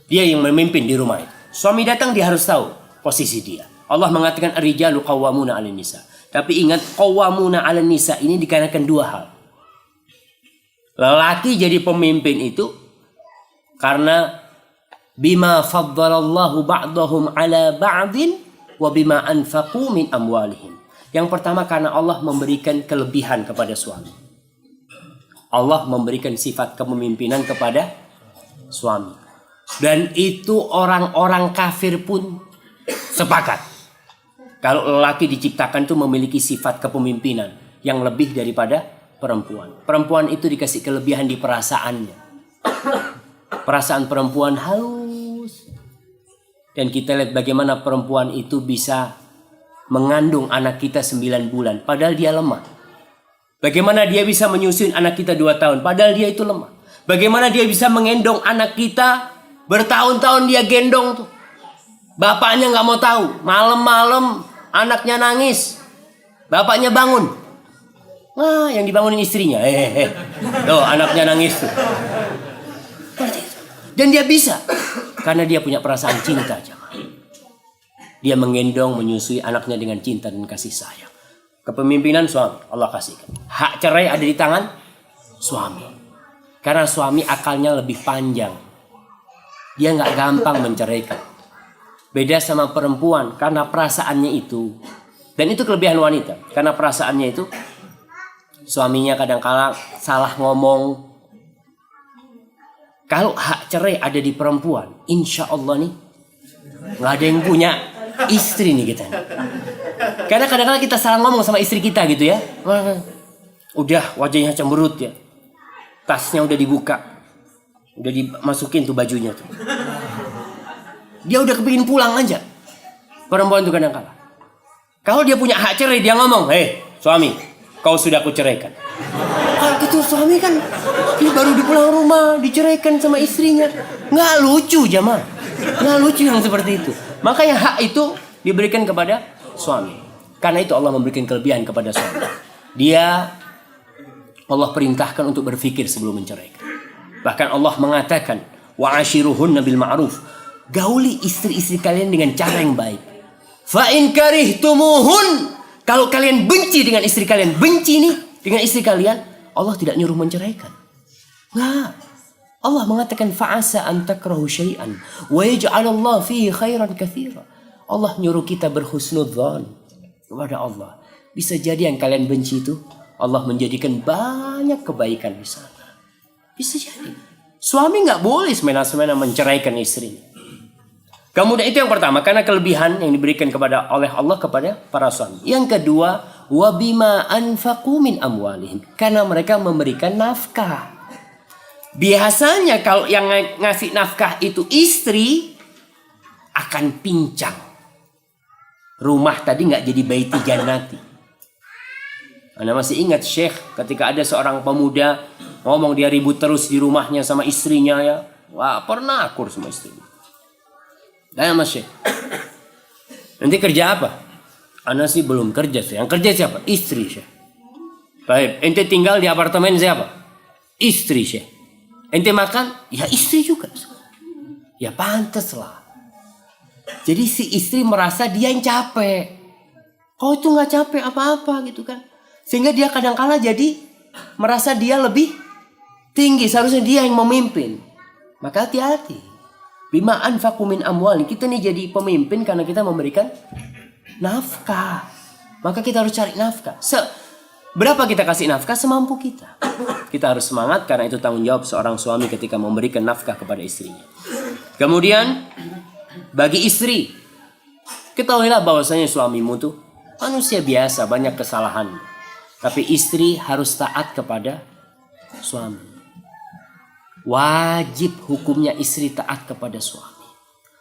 yang memimpin di rumah itu. Suami datang, dia harus tahu posisi dia. Allah mengatakan ar-rijalu qawwamuna 'alan nisa. Tapi ingat, qawwamuna 'alan nisa ini dikarenakan dua hal. Lelaki jadi pemimpin itu karena bima faddalallahu ba'dahum ala ba'din wa bima anfaqu min amwalihim. Yang pertama karena Allah memberikan kelebihan kepada suami. Allah memberikan sifat kepemimpinan kepada suami. Dan itu orang-orang kafir pun sepakat. Kalau lelaki diciptakan itu memiliki sifat kepemimpinan yang lebih daripada perempuan. Perempuan itu dikasih kelebihan di perasaannya. Perasaan perempuan halus. Dan kita lihat bagaimana perempuan itu bisa mengandung anak kita 9 bulan. Padahal dia lemah. Bagaimana dia bisa menyusuin anak kita 2 tahun. Padahal dia itu lemah. Bagaimana dia bisa menggendong anak kita bertahun-tahun dia gendong tuh. Bapaknya gak mau tahu. Malam-malam anaknya nangis. Bapaknya bangun. Wah, yang dibangunin istrinya. Tuh anaknya nangis tuh. Dan dia bisa. Karena dia punya perasaan cinta. Dia menggendong, menyusui anaknya dengan cinta dan kasih sayang. Kepemimpinan suami Allah kasihkan. Hak cerai ada di tangan suami. Karena suami akalnya lebih panjang. Dia gak gampang menceraikan. Beda sama perempuan karena perasaannya itu. Dan itu kelebihan wanita. Karena perasaannya itu suaminya kadang-kala salah ngomong. Kalau hak cerai ada di perempuan, insya Allah nih gak ada yang punya istri nih kita. Karena kadang-kadang kita salah ngomong sama istri kita gitu ya. Udah wajahnya cemberut ya. Tasnya udah dibuka. Udah dimasukin tuh bajunya tuh. Dia udah kepingin pulang aja. Perempuan tuh kadang-kadang. Kalau dia punya hak cerai dia ngomong, suami, kau sudah aku ceraikan. Kalau gitu suami kan dia baru di pulang rumah diceraikan sama istrinya. Nggak lucu jamaah. Nggak lucu yang seperti itu. Makanya hak itu diberikan kepada suami. Karena itu Allah memberikan kelebihan kepada suami. Allah perintahkan untuk berfikir sebelum menceraikan. Bahkan Allah mengatakan, wa ashiruhunna bil ma'ruf. Gauli istri-istri kalian dengan cara yang baik. Fa in karihtumuhun. Kalau kalian benci dengan istri kalian, benci nih dengan istri kalian, Allah tidak nyuruh menceraikan. Nah, Allah mengatakan fa'asa an takrahu syai'an wa yaj'alallahu fihi khairan katsira. Allah nyuruh kita berhusnudzon kepada Allah. Bisa jadi yang kalian benci itu Allah menjadikan banyak kebaikan di sana. Bisa jadi. Suami nggak boleh semena-mena menceraikan istrinya. Kemudian itu yang pertama, karena kelebihan yang diberikan oleh Allah kepada para suami. Yang kedua, wabima anfaqu min amwalihim, karena mereka memberikan nafkah. Biasanya kalau yang ngasih nafkah itu istri akan pincang. Rumah tadi nggak jadi baiti jannati. Anda masih ingat Syekh ketika ada seorang pemuda ngomong dia ribut terus di rumahnya sama istrinya ya. Wah, pernah akur sama istrinya. Tanya Mas Syekh, nanti kerja apa? Ana sih belum kerja sih. Yang kerja siapa? Istri Syekh. Baik, ente tinggal di apartemen siapa? Istri Syekh. Ente makan? Ya istri juga. Ya pantas lah. Jadi si istri merasa dia yang capek. Kau itu gak capek apa-apa gitu kan. Sehingga dia kadang-kala jadi merasa dia lebih tinggi. Seharusnya dia yang memimpin. Maka hati-hati. Bima anfaqu min amwali. Kita nih jadi pemimpin karena kita memberikan nafkah. Maka kita harus cari nafkah. Berapa kita kasih nafkah? Semampu kita. Kita harus semangat karena itu tanggung jawab seorang suami ketika memberikan nafkah kepada istrinya. Kemudian bagi istri, ketahuilah bahwasanya suamimu tuh manusia biasa, banyak kesalahan. Tapi istri harus taat kepada suami. Wajib hukumnya istri taat kepada suami.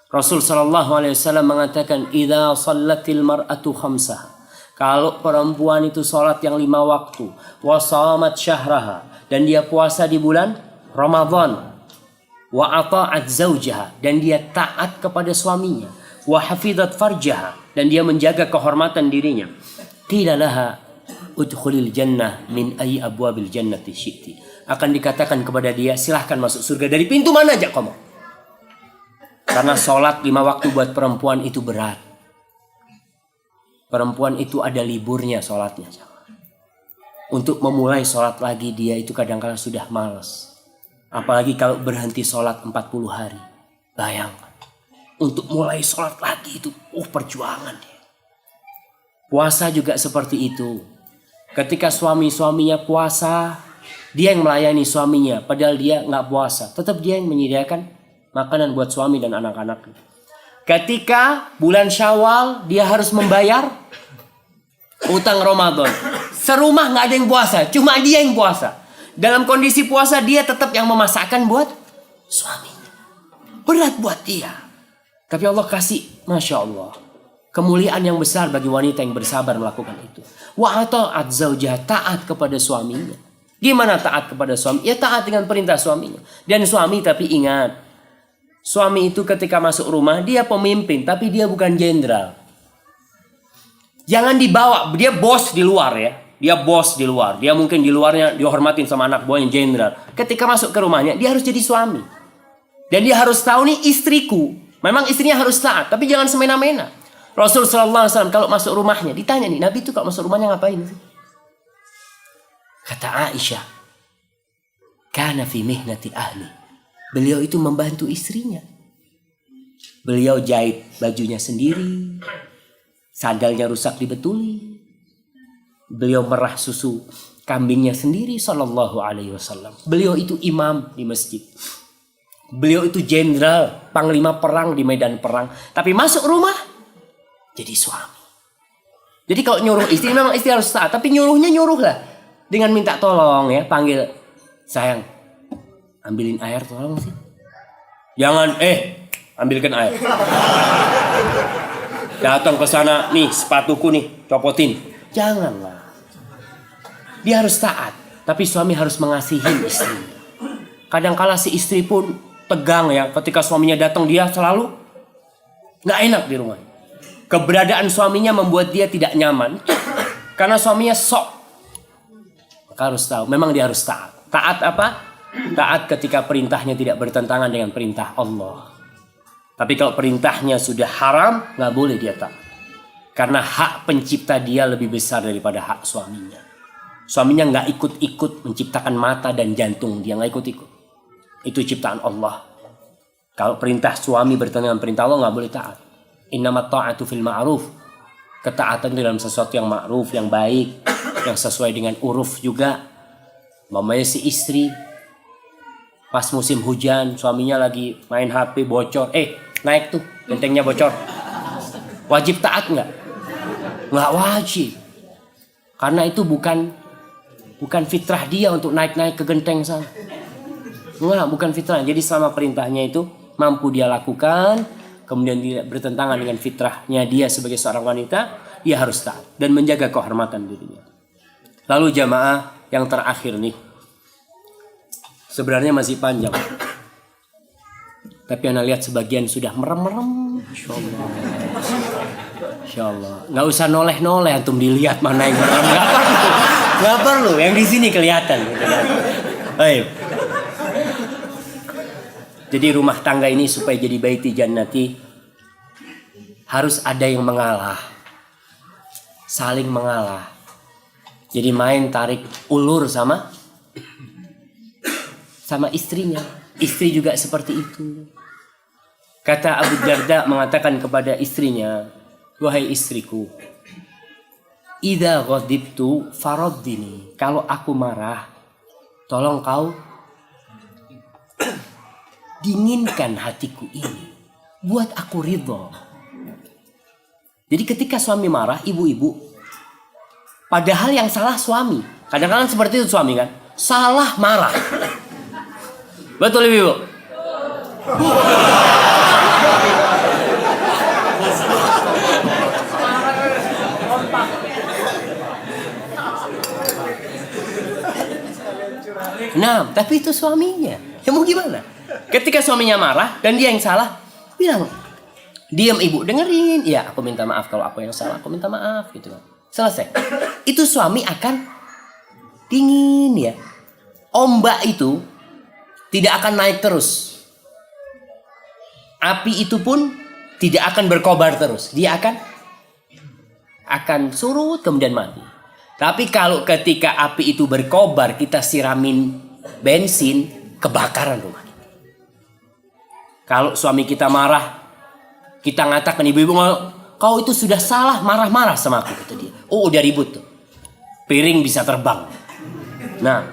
Rasul sallallahu alaihi wasallam mengatakan, "Idza shallatil mar'atu khamsaha." Kalau perempuan itu salat yang 5 waktu, wa shamat syahraha, dan dia puasa di bulan Ramadan, wa ata'at zaujaha, dan dia taat kepada suaminya, wa hafizat farjaha, dan dia menjaga kehormatan dirinya. Qila laha udkhulil jannah min ayyi abwabil jannati syi'ti. Akan dikatakan kepada dia, silahkan masuk surga dari pintu mana aja kamu. Karena sholat 5 waktu buat perempuan itu berat. Perempuan itu ada liburnya sholatnya. Untuk memulai sholat lagi dia itu kadang-kadang sudah malas. Apalagi kalau berhenti sholat 40 hari. Bayangkan. Untuk mulai sholat lagi itu perjuangan dia. Puasa juga seperti itu. Ketika suaminya puasa, dia yang melayani suaminya. Padahal dia nggak puasa. Tetap dia yang menyediakan makanan buat suami dan anak-anaknya. Ketika bulan Syawal dia harus membayar utang Ramadan. Serumah nggak ada yang puasa, cuma dia yang puasa. Dalam kondisi puasa dia tetap yang memasakkan buat suaminya. Berat buat dia. Tapi Allah kasih, Masya Allah, kemuliaan yang besar bagi wanita yang bersabar melakukan itu. Wa ata'at zaujah, taat kepada suaminya. Gimana taat kepada suami? Ya taat dengan perintah suaminya. Dan suami tapi ingat, suami itu ketika masuk rumah dia pemimpin, tapi dia bukan jenderal. Jangan dibawa, dia bos di luar ya. Dia bos di luar. Dia mungkin di luarnya dihormatin sama anak buahnya jenderal. Ketika masuk ke rumahnya, dia harus jadi suami. Dan dia harus tahu nih istriku. Memang istrinya harus taat, tapi jangan semena-mena. Rasul SAW kalau masuk rumahnya, ditanya nih, Nabi itu kalau masuk rumahnya ngapain sih? Kata Aisyah, kana fi mihnati ahli. Beliau itu membantu istrinya. Beliau jahit bajunya sendiri. Sandalnya rusak dibetuli. Beliau merah susu kambingnya sendiri sallallahu alaihi wasallam. Beliau itu imam di masjid. Beliau itu jenderal, panglima perang di medan perang. Tapi masuk rumah jadi suami. Jadi kalau nyuruh istri memang istri harus taat, tapi nyuruhnya nyuruhlah dengan minta tolong ya, panggil sayang. Ambilin air tolong sih. Jangan ambilkan air. Datang ke sana nih sepatuku nih copotin. Janganlah. Dia harus taat, tapi suami harus mengasihi istri. Kadang-kala si istri pun tegang ya, ketika suaminya datang dia selalu nggak enak di rumah. Keberadaan suaminya membuat dia tidak nyaman karena suaminya sok. Maka harus tahu, memang dia harus taat. Taat apa? Taat ketika perintahnya tidak bertentangan dengan perintah Allah. Tapi kalau perintahnya sudah haram, nggak boleh dia taat. Karena hak pencipta dia lebih besar daripada hak suaminya. Suaminya nggak ikut-ikut menciptakan mata dan jantung, dia nggak ikut-ikut. Itu ciptaan Allah. Kalau perintah suami bertentangan dengan perintah Allah nggak boleh taat. Innamat ta'atu fil ma'ruf. Ketaatan dalam sesuatu yang ma'ruf, yang baik, yang sesuai dengan uruf juga. Mamanya si istri pas musim hujan, suaminya lagi main HP bocor, naik tuh gentengnya bocor. Wajib taat nggak? Nggak wajib. Karena itu bukan fitrah dia untuk naik-naik ke genteng sana. Enggak, bukan fitrah. Jadi selama perintahnya itu mampu dia lakukan, kemudian tidak bertentangan dengan fitrahnya dia sebagai seorang wanita, dia harus taat dan menjaga kehormatan dirinya. Lalu jamaah yang terakhir nih, sebenarnya masih panjang. Tapi anda lihat sebagian sudah merem-merem. Insya Allah. Nggak usah noleh-noleh antum dilihat mana yang merem. Nggak perlu. Yang di sini kelihatan. Ayo. Jadi rumah tangga ini supaya jadi baiti jannati harus ada yang mengalah. Saling mengalah. Jadi main tarik ulur sama istrinya. Istri juga seperti itu. Kata Abu Darda mengatakan kepada istrinya, wahai istriku, idza ghadibtu faraddini. Kalau aku marah, tolong kau dinginkan hatiku ini, buat aku ridho. Jadi ketika suami marah, ibu-ibu, padahal yang salah suami. Kadang-kadang seperti itu suami kan, salah marah. Betul ibu? Nah, tapi itu suaminya. Ya mau gimana? Ketika suaminya marah dan dia yang salah, bilang, diam ibu, dengerin. Ya, aku minta maaf kalau aku yang salah, aku minta maaf gitu kan. Selesai. Itu suami akan dingin ya. Ombak itu tidak akan naik terus. Api itu pun tidak akan berkobar terus. Dia akan surut kemudian mati. Tapi kalau ketika api itu berkobar, kita siramin bensin, kebakaran rumah kita. Kalau suami kita marah, kita ngatakan, ibu-ibu, kau itu sudah salah, marah-marah sama aku, kata dia. Oh, udah ribut tuh. Piring bisa terbang. Nah,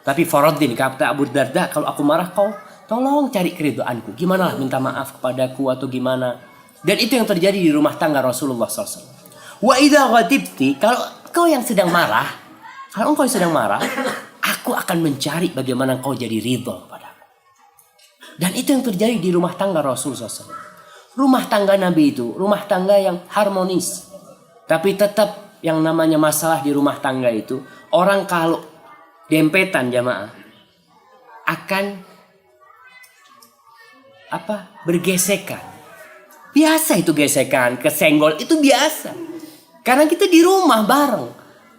tapi Faradin, kata Abu Darda, kalau aku marah, kau tolong cari keriduanku. Gimana lah minta maaf kepadaku atau gimana. Dan itu yang terjadi di rumah tangga Rasulullah SAW. Wa idza ghadibti, kalau kau yang sedang marah, kalau engkau sedang marah, aku akan mencari bagaimana engkau jadi ridha kepadaku. Dan itu yang terjadi di rumah tangga Rasulullah SAW. Rumah tangga Nabi itu rumah tangga yang harmonis. Tapi tetap yang namanya masalah di rumah tangga itu, orang kalau dempetan jamaah akan bergesekan. Biasa itu gesekan, kesenggol itu biasa. Karena kita di rumah bareng.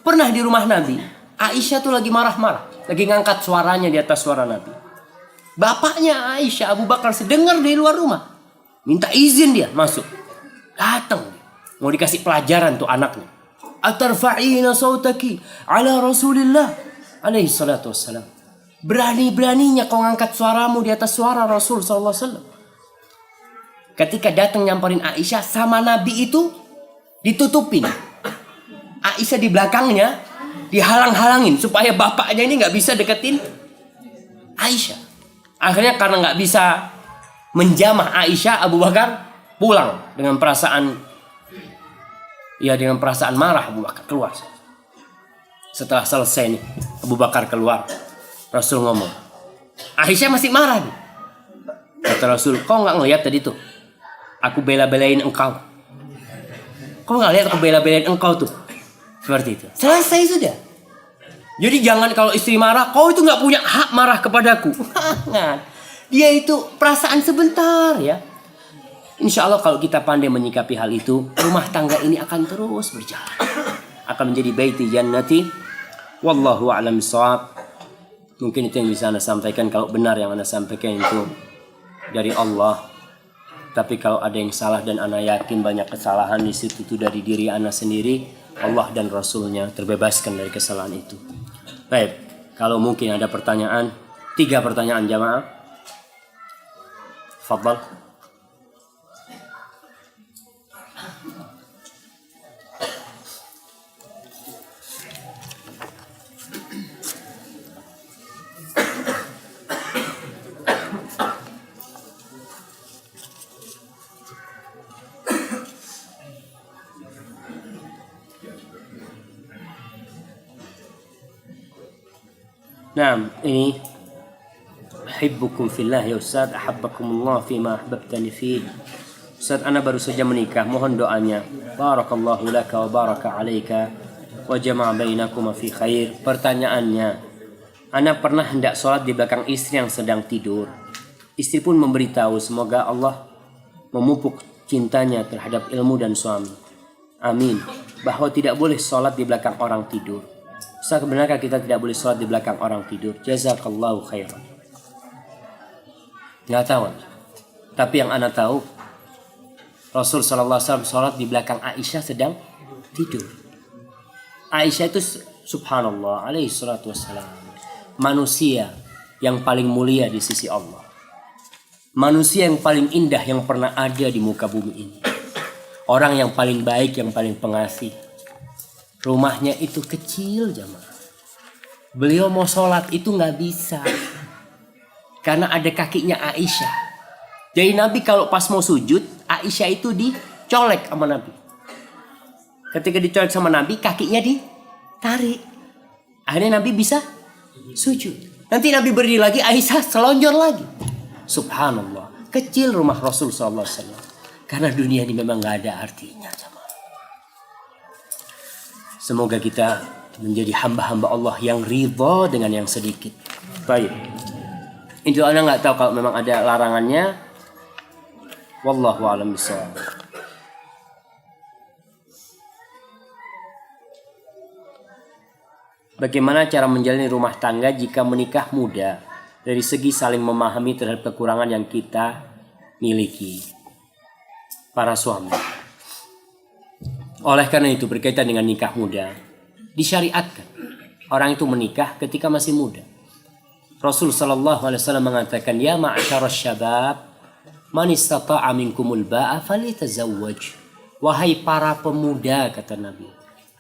Pernah di rumah Nabi, Aisyah tuh lagi marah-marah, lagi ngangkat suaranya di atas suara Nabi. Bapaknya Aisyah, Abu Bakar, sedengar dari luar rumah. Minta izin dia masuk. Datang. Mau dikasih pelajaran tuh anaknya. Atarfa'ina sautaki ala Rasulillah alaihi salatu wassalam. Berani-beraninya kau ngangkat suaramu di atas suara Rasul sallallahu alaihi wasallam. Ketika datang nyamperin Aisyah sama Nabi itu ditutupin. Aisyah di belakangnya dihalang-halangin supaya bapaknya ini nggak bisa deketin Aisyah. Akhirnya karena nggak bisa menjamah Aisyah, Abu Bakar pulang dengan perasaan marah. Abu Bakar keluar. Setelah selesai nih, Abu Bakar keluar. Rasul ngomong, Aisyah masih marah nih. Kata Rasul, kau nggak ngeliat tadi tuh? Aku bela-belain engkau. Kau nggak lihat aku bela-belain engkau tuh? Seperti itu. Selesai sudah. Jadi jangan kalau istri marah, kau itu nggak punya hak marah kepadaku. Dia itu perasaan sebentar ya. Insya Allah kalau kita pandai menyikapi hal itu, rumah tangga ini akan terus berjalan. Akan menjadi baiti jannati. Wallahu a'lam bishawab. Mungkin itu yang bisa Anda sampaikan. Kalau benar yang Anda sampaikan itu dari Allah. Tapi kalau ada yang salah dan Anda yakin banyak kesalahan di situ itu dari diri Anda sendiri, Allah dan Rasulnya terbebaskan dari kesalahan itu. Baik, kalau mungkin ada pertanyaan, 3 pertanyaan jamaah. Fadhal. Nah, ini Uhibbukum fillah ya Ustaz, ahabbakumullah fima ahbabtani fi. Ustaz, ana baru saja menikah, mohon doanya. Barakallahu laka wa baraka alaika wa jama'a bainakuma fi khair. Pertanyaannya, ana pernah hendak sholat di belakang istri yang sedang tidur. Istri pun memberitahu semoga Allah memupuk cintanya terhadap ilmu dan suami. Amin. Bahwa tidak boleh sholat di belakang orang tidur. Ustaz, benarkah kita tidak boleh sholat di belakang orang tidur? Jazakallahu khairan. Nggak tahu. Tapi yang ana tahu, Rasul sallallahu alaihi wasallam sholat di belakang Aisyah sedang tidur. Aisyah itu subhanallah alaihi salatu wassalam, manusia yang paling mulia di sisi Allah. Manusia yang paling indah yang pernah ada di muka bumi ini. Orang yang paling baik, yang paling pengasih. Rumahnya itu kecil jamaah. Beliau mau sholat itu nggak bisa. Karena ada kakinya Aisyah. Jadi Nabi kalau pas mau sujud, Aisyah itu dicolek sama Nabi. Ketika dicolek sama Nabi, kakinya ditarik. Akhirnya Nabi bisa sujud. Nanti Nabi berdiri lagi, Aisyah selonjor lagi. Subhanallah. Kecil rumah Rasul SAW. Karena dunia ini memang nggak ada artinya. Semoga kita menjadi hamba-hamba Allah yang ridha dengan yang sedikit. Baik. Itu Anda nggak tahu kalau memang ada larangannya. Wallahu a'lam bishawab. Bagaimana cara menjalani rumah tangga jika menikah muda? Dari segi saling memahami terhadap kekurangan yang kita miliki. Para suami. Oleh karena itu berkaitan dengan nikah muda, disyariatkan orang itu menikah ketika masih muda. Rasul sallallahu alaihi wasallam mengatakan, "Ya ma'syaras syabab, man istata'a minkumul ba'a falyatazawwaj." Wahai para pemuda, kata Nabi.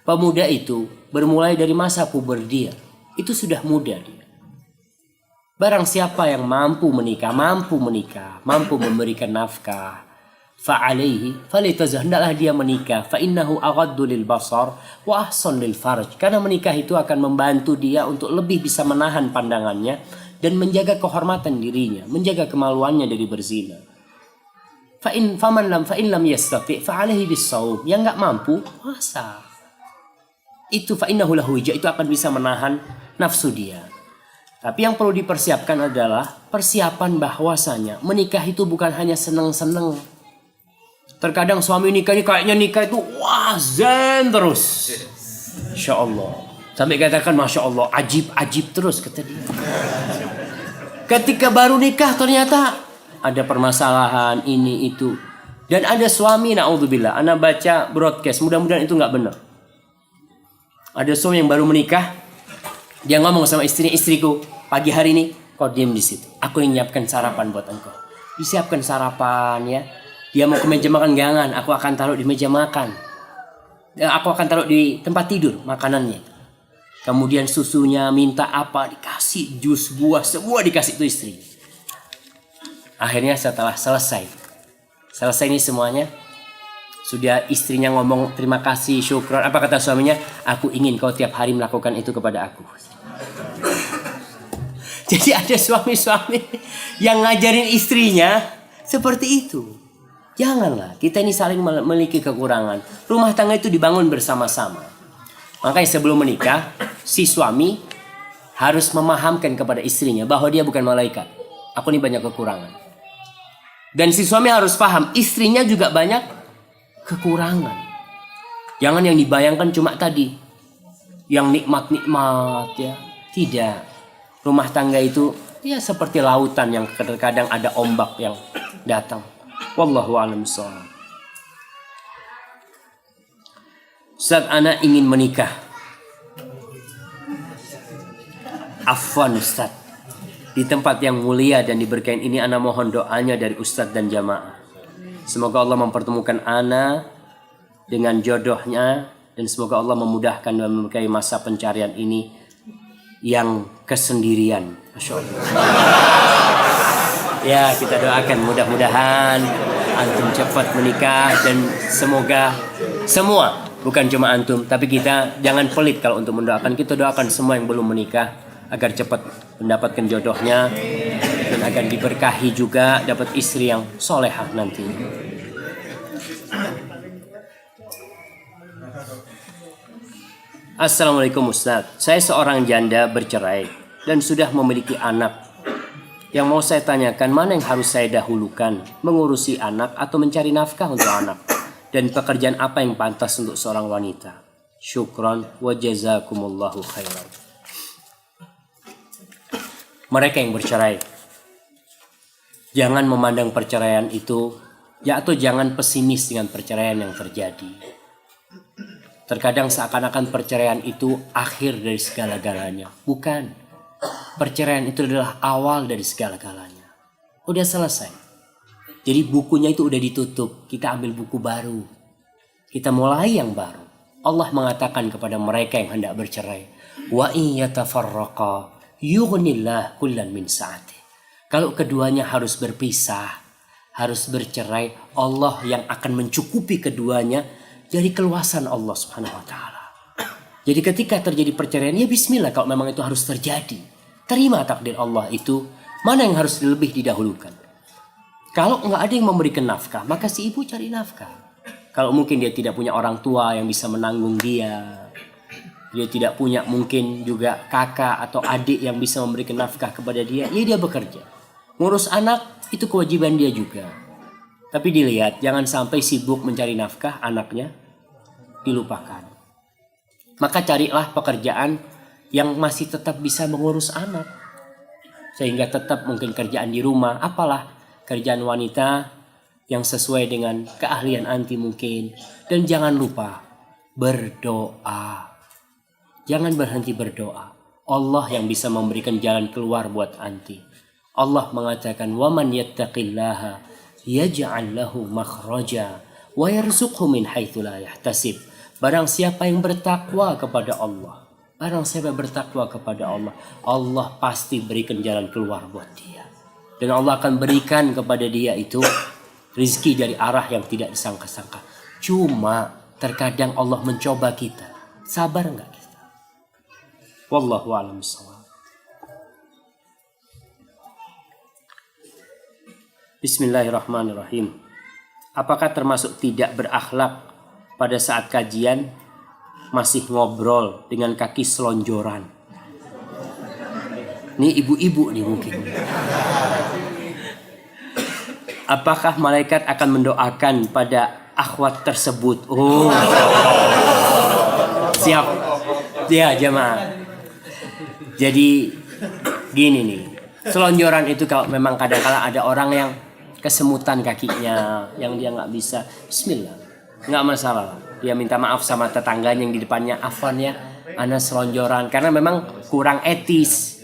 Pemuda itu bermulai dari masa puber dia. Itu sudah muda dia. Barang siapa yang mampu menikah, mampu memberikan nafkah, fa'alaihi falyatazawwaj, hendaklah dia menikah, fa innahu aghaddu lil basar wa ahsan lil farj. Karena menikah itu akan membantu dia untuk lebih bisa menahan pandangannya dan menjaga kehormatan dirinya, menjaga kemaluannya dari berzina. Fa in lam yastati fa alaihi bis-shaum. Yang enggak mampu puasa. Itu fa innahu lahu wija, itu akan bisa menahan nafsu dia. Tapi yang perlu dipersiapkan adalah persiapan bahwasanya menikah itu bukan hanya seneng-seneng. Terkadang suami nikah ini kayaknya nikah itu wah zen terus. Masya Allah. Sampai katakan Masya Allah, ajib terus kata dia. Ketika baru nikah ternyata ada permasalahan ini itu. Dan ada suami, na'udzubillah, ana baca broadcast, mudah-mudahan itu gak benar. Ada suami yang baru menikah, dia ngomong sama istriku, pagi hari ini kau diam di situ, aku yang nyiapkan sarapan buat engkau. Disiapkan sarapan ya. Dia mau ke meja makan, jangan, aku akan taruh di meja makan. Aku akan taruh di tempat tidur makanannya. Kemudian susunya minta apa, dikasih jus buah, semua dikasih itu istri. Akhirnya setelah selesai ini semuanya, sudah istrinya ngomong terima kasih, syukron. Apa kata suaminya? Aku ingin kau tiap hari melakukan itu kepada aku. Jadi ada suami-suami yang ngajarin istrinya seperti itu. Janganlah, kita ini saling memiliki kekurangan. Rumah tangga itu dibangun bersama-sama. Makanya sebelum menikah, si suami harus memahamkan kepada istrinya bahwa dia bukan malaikat. Aku ini banyak kekurangan. Dan si suami harus paham, istrinya juga banyak kekurangan. Jangan yang dibayangkan cuma tadi, yang nikmat-nikmat ya. Tidak. Rumah tangga itu ya seperti lautan yang terkadang ada ombak yang datang. Wallahu a'lam bishawab. Ustaz, ana ingin menikah. Afwan Ustaz. Di tempat yang mulia dan diberkahi ini ana mohon doanya dari Ustadz dan jamaah. Semoga Allah mempertemukan ana dengan jodohnya dan semoga Allah memudahkan dan memberkahi masa pencarian ini yang kesendirian. Masya Allah. Ya, kita doakan mudah-mudahan antum cepat menikah dan semoga semua, bukan cuma antum, tapi kita jangan pelit kalau untuk mendoakan. Kita doakan semua yang belum menikah agar cepat mendapatkan jodohnya dan agar diberkahi juga dapat istri yang solehah nanti. Assalamualaikum Ustaz, saya seorang janda bercerai dan sudah memiliki anak. Yang mau saya tanyakan, mana yang harus saya dahulukan, mengurusi anak atau mencari nafkah untuk anak? Dan pekerjaan apa yang pantas untuk seorang wanita? Syukran wa jazakumullahu khairan. Mereka yang bercerai, jangan memandang perceraian itu ya, atau jangan pesimis dengan perceraian yang terjadi. Terkadang seakan-akan perceraian itu akhir dari segala-galanya. Bukan. Perceraian itu adalah awal dari segala-galanya. Udah selesai. Jadi bukunya itu udah ditutup. Kita ambil buku baru. Kita mulai yang baru. Allah mengatakan kepada mereka yang hendak bercerai, wa in yatafarraqa yughnillah kullan min sa'ati. Kalau keduanya harus berpisah, harus bercerai, Allah yang akan mencukupi keduanya dari keluasan Allah Subhanahu wa taala. Jadi ketika terjadi perceraian, ya bismillah kalau memang itu harus terjadi. Terima takdir Allah itu, mana yang harus lebih didahulukan. Kalau nggak ada yang memberikan nafkah, maka si ibu cari nafkah. Kalau mungkin dia tidak punya orang tua yang bisa menanggung dia tidak punya mungkin juga kakak atau adik yang bisa memberikan nafkah kepada dia, ya dia bekerja. Ngurus anak itu kewajiban dia juga. Tapi dilihat, jangan sampai sibuk mencari nafkah anaknya dilupakan. Maka carilah pekerjaan yang masih tetap bisa mengurus anak. Sehingga tetap mungkin kerjaan di rumah, apalah kerjaan wanita yang sesuai dengan keahlian anti mungkin. Dan jangan lupa berdoa. Jangan berhenti berdoa. Allah yang bisa memberikan jalan keluar buat anti. Allah mengatakan, "Waman yattaqillaha yaj'al lahu makhraja wa yarzuqhu min haitsu la yahtasib." Barang siapa yang bertakwa kepada Allah, Allah pasti berikan jalan keluar buat dia. Dan Allah akan berikan kepada dia itu rizki dari arah yang tidak disangka-sangka. Cuma terkadang Allah mencoba kita. Sabar enggak kita? Wallahu a'lam bishawab. Bismillahirrahmanirrahim. Apakah termasuk tidak berakhlak pada saat kajian masih ngobrol dengan kaki selonjoran? Ini ibu-ibu nih mungkin. Apakah malaikat akan mendoakan pada akhwat tersebut? Oh, siap. Ya jemaah. Jadi gini nih, selonjoran itu kalau memang kadang-kala ada orang yang kesemutan kakinya, yang dia nggak bisa, bismillah, nggak masalah. Dia minta maaf sama tetangganya yang di depannya, afwan ya, ana selonjoran, karena memang kurang etis.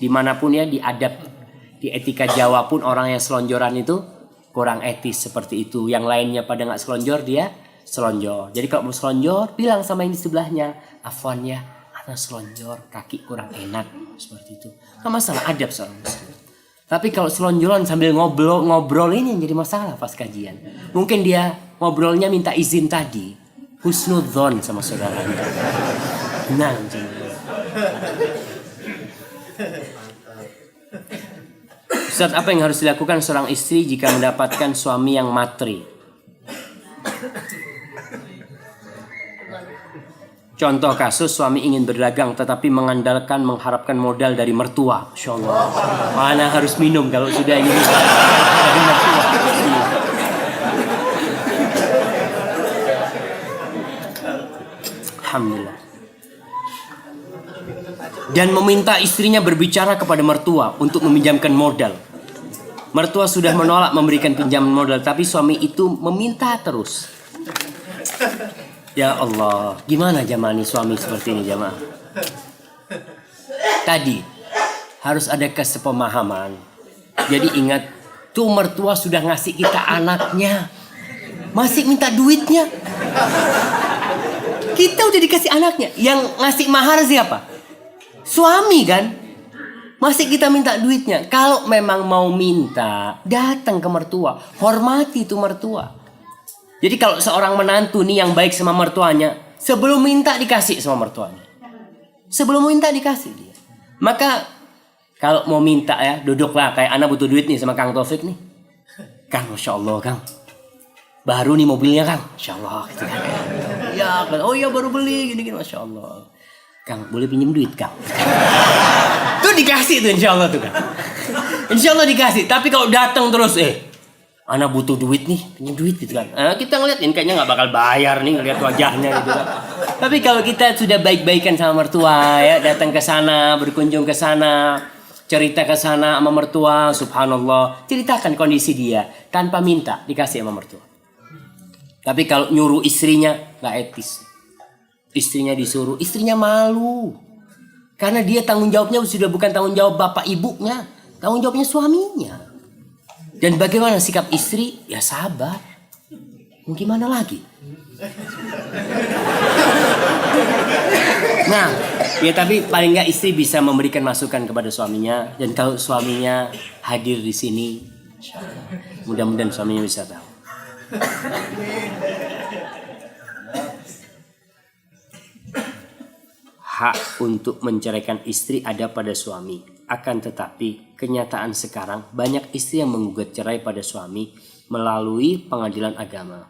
Dimanapun ya, di adab, di etika Jawa pun orang yang selonjoran itu kurang etis seperti itu. Yang lainnya pada nggak selonjor, dia selonjor. Jadi kalau mau selonjor, bilang sama yang di sebelahnya, afwan ya, ana selonjor, kaki kurang enak, seperti itu. Nggak masalah, adab seorang muslim. Tapi kalau selonjoran sambil ngobrol ini yang jadi masalah pas kajian. Mungkin dia ngobrolnya minta izin tadi, husnudzon sama saudara. Nah, Ustaz, apa yang harus dilakukan seorang istri jika mendapatkan suami yang matri? Contoh kasus, suami ingin berdagang tetapi mengharapkan modal dari mertua. Masya Allah. Mana harus minum kalau sudah ini dari mertua. Alhamdulillah. Dan meminta istrinya berbicara kepada mertua untuk meminjamkan modal. Mertua sudah menolak memberikan pinjaman modal, tapi suami itu meminta terus. Ya Allah, gimana jamaah nih suami seperti ini jamaah? Tadi harus ada kesepemahaman. Jadi ingat, tuh mertua sudah ngasih kita anaknya, masih minta duitnya. Kita udah dikasih anaknya, yang ngasih mahar siapa? Suami kan? Masih kita minta duitnya. Kalau memang mau minta, datang ke mertua, hormati itu mertua. Jadi kalau seorang menantu nih yang baik sama mertuanya, sebelum minta dikasih sama mertuanya. Sebelum minta dikasih dia. Maka kalau mau minta ya, duduklah kayak anak butuh duit nih sama Kang Taufik nih. Kang, Masya Allah Kang. Baru nih mobilnya Kang. Masya Allah. Gitu kan. Ya, oh iya baru beli gini-gini. Masya Allah. Kang, boleh pinjam duit Kang? Tuh dikasih tuh insya Allah tuh Kang. Insya Allah dikasih. Tapi kalau datang terus anak butuh duit nih, pinjam duit gitu kan. Kita ngeliatin kayaknya nggak bakal bayar nih, ngeliat wajahnya gitu kan. Tapi kalau kita sudah baik-baikan sama mertua ya, datang ke sana, berkunjung ke sana, cerita ke sana sama mertua, subhanallah, ceritakan kondisi dia tanpa minta dikasih sama mertua. Tapi kalau nyuruh istrinya nggak etis. Istrinya disuruh, istrinya malu. Karena dia tanggung jawabnya sudah bukan tanggung jawab bapak ibunya, tanggung jawabnya suaminya. Dan bagaimana sikap istri? Ya sabar. Mau gimana lagi? Nah, ya tapi paling nggak istri bisa memberikan masukan kepada suaminya. Dan kalau suaminya hadir di sini, mudah-mudahan suaminya bisa tahu. Hak untuk menceraikan istri ada pada suami. Akan tetapi kenyataan sekarang banyak istri yang menggugat cerai pada suami melalui pengadilan agama.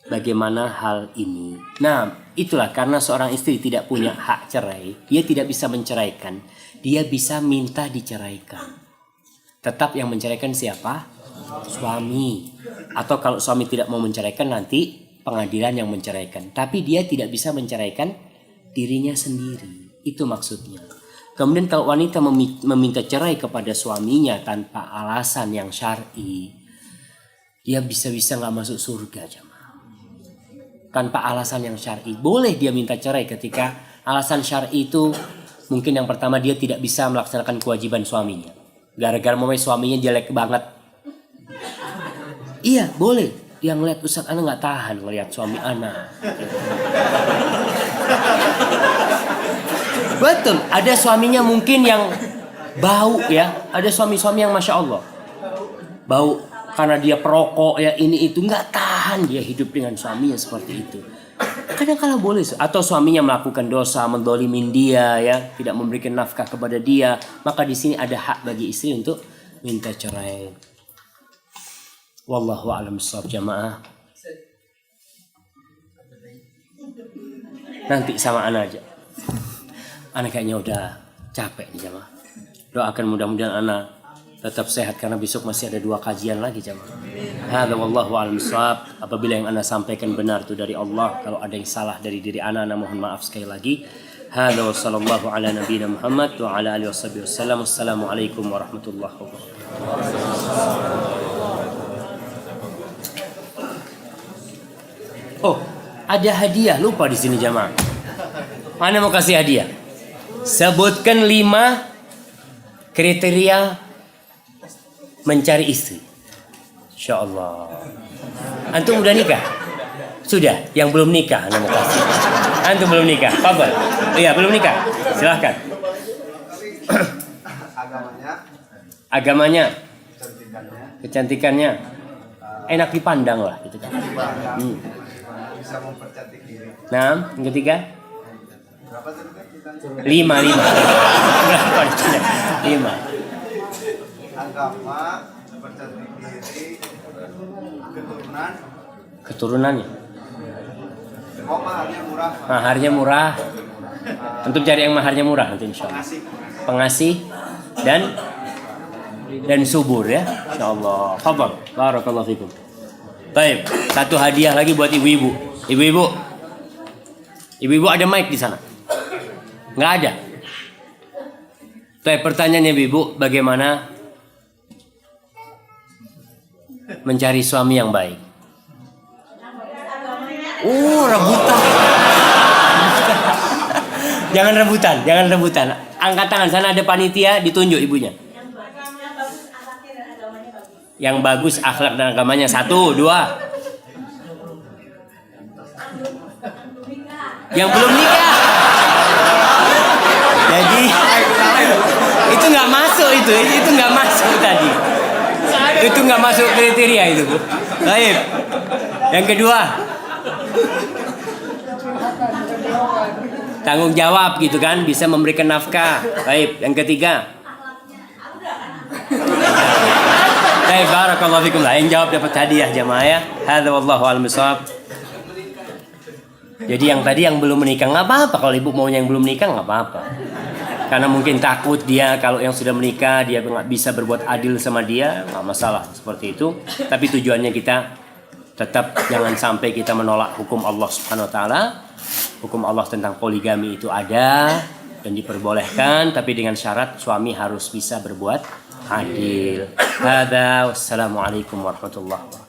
Bagaimana hal ini? Nah, itulah karena seorang istri tidak punya hak cerai, dia tidak bisa menceraikan, dia bisa minta diceraikan. Tetap yang menceraikan siapa? Suami. Atau kalau suami tidak mau menceraikan, nanti pengadilan yang menceraikan. Tapi dia tidak bisa menceraikan dirinya sendiri. Itu maksudnya. Kemudian kalau wanita meminta cerai kepada suaminya tanpa alasan yang syar'i, dia bisa-bisa nggak masuk surga jemaah. Tanpa alasan yang syar'i, boleh dia minta cerai ketika Alasan syar'i itu mungkin yang pertama dia tidak bisa melaksanakan kewajiban suaminya. Gara-gara suaminya jelek banget. Iya, boleh. Yang ngeliat Ustaz ana nggak tahan ngeliat suami ana. Betul, ada suaminya mungkin yang bau ya. Ada suami-suami yang Masya Allah bau karena dia perokok ya, ini itu, nggak tahan dia hidup dengan suaminya seperti itu. Kadang-kala boleh, atau suaminya melakukan dosa, mendolimin dia ya, tidak memberikan nafkah kepada dia, maka di sini ada hak bagi istri untuk minta cerai. Wallahu a'lam bishawab jamaah. Nanti sama ana aja. Ana kayaknya udah capek nih jamaah. Doakan mudah-mudahan ana tetap sehat karena besok masih ada 2 kajian lagi jamaah. Hadza wallahu a'lam bishawab. Apabila yang ana sampaikan benar itu dari Allah, kalau ada yang salah dari diri ana mohon maaf sekali lagi. Hadza wa sallallahu ala nabiyina Muhammad wa ala alihi wasallam. Assalamualaikum warahmatullahi wabarakatuh. Oh, ada hadiah, lupa di sini jamaah. Mana mau kasih hadiah? Sebutkan 5 kriteria mencari istri. Insyaallah. Antum udah nikah? Sudah. Yang belum nikah, ana mau kasih. Antum belum nikah? Fadhal. Iya, belum nikah. Silahkan. Agamanya. Kecantikannya. Enak dipandang lah gitu kan. Bisa mempercantik diri. Nah, yang ketiga? Berapa tadi? 5. Berapa? 5. Agama, mempercantik diri, keturunannya. Oh, maharnya murah. Maharnya murah. Untuk cari yang maharnya murah nanti insyaallah. Pengasih dan subur ya. Insyaallah. Fadhal. Barakallahu fikum. Baik, 1 hadiah lagi buat ibu-ibu. Ibu-ibu ada mic di sana? Nggak ada. Baik, pertanyaannya ibu, bagaimana mencari suami yang baik? Rebutan. Jangan rebutan. Angkat tangan, sana ada panitia, ditunjuk ibunya. Yang bagus akhlak dan agamanya. 1, 2. Yang belum nikah. Jadi itu nggak masuk itu nggak masuk tadi. Itu nggak masuk kriteria itu, Bu. Baik. Yang kedua, tanggung jawab gitu kan, bisa memberikan nafkah. Baik. Yang ketiga, baik, barakallahu fikum. Yang jawab dapat hadiah jamaah ya. Hadza wallahu a'lam bishawab. Jadi yang tadi yang belum menikah nggak apa-apa, kalau ibu maunya yang belum menikah nggak apa-apa. Karena mungkin takut dia kalau yang sudah menikah dia nggak bisa berbuat adil sama dia, nggak masalah seperti itu. Tapi tujuannya kita tetap jangan sampai kita menolak hukum Allah Subhanahu Wa Taala. Hukum Allah tentang poligami itu ada dan diperbolehkan, tapi dengan syarat suami harus bisa berbuat adil. Hadza wassalamualaikum warahmatullahi wabarakatuh.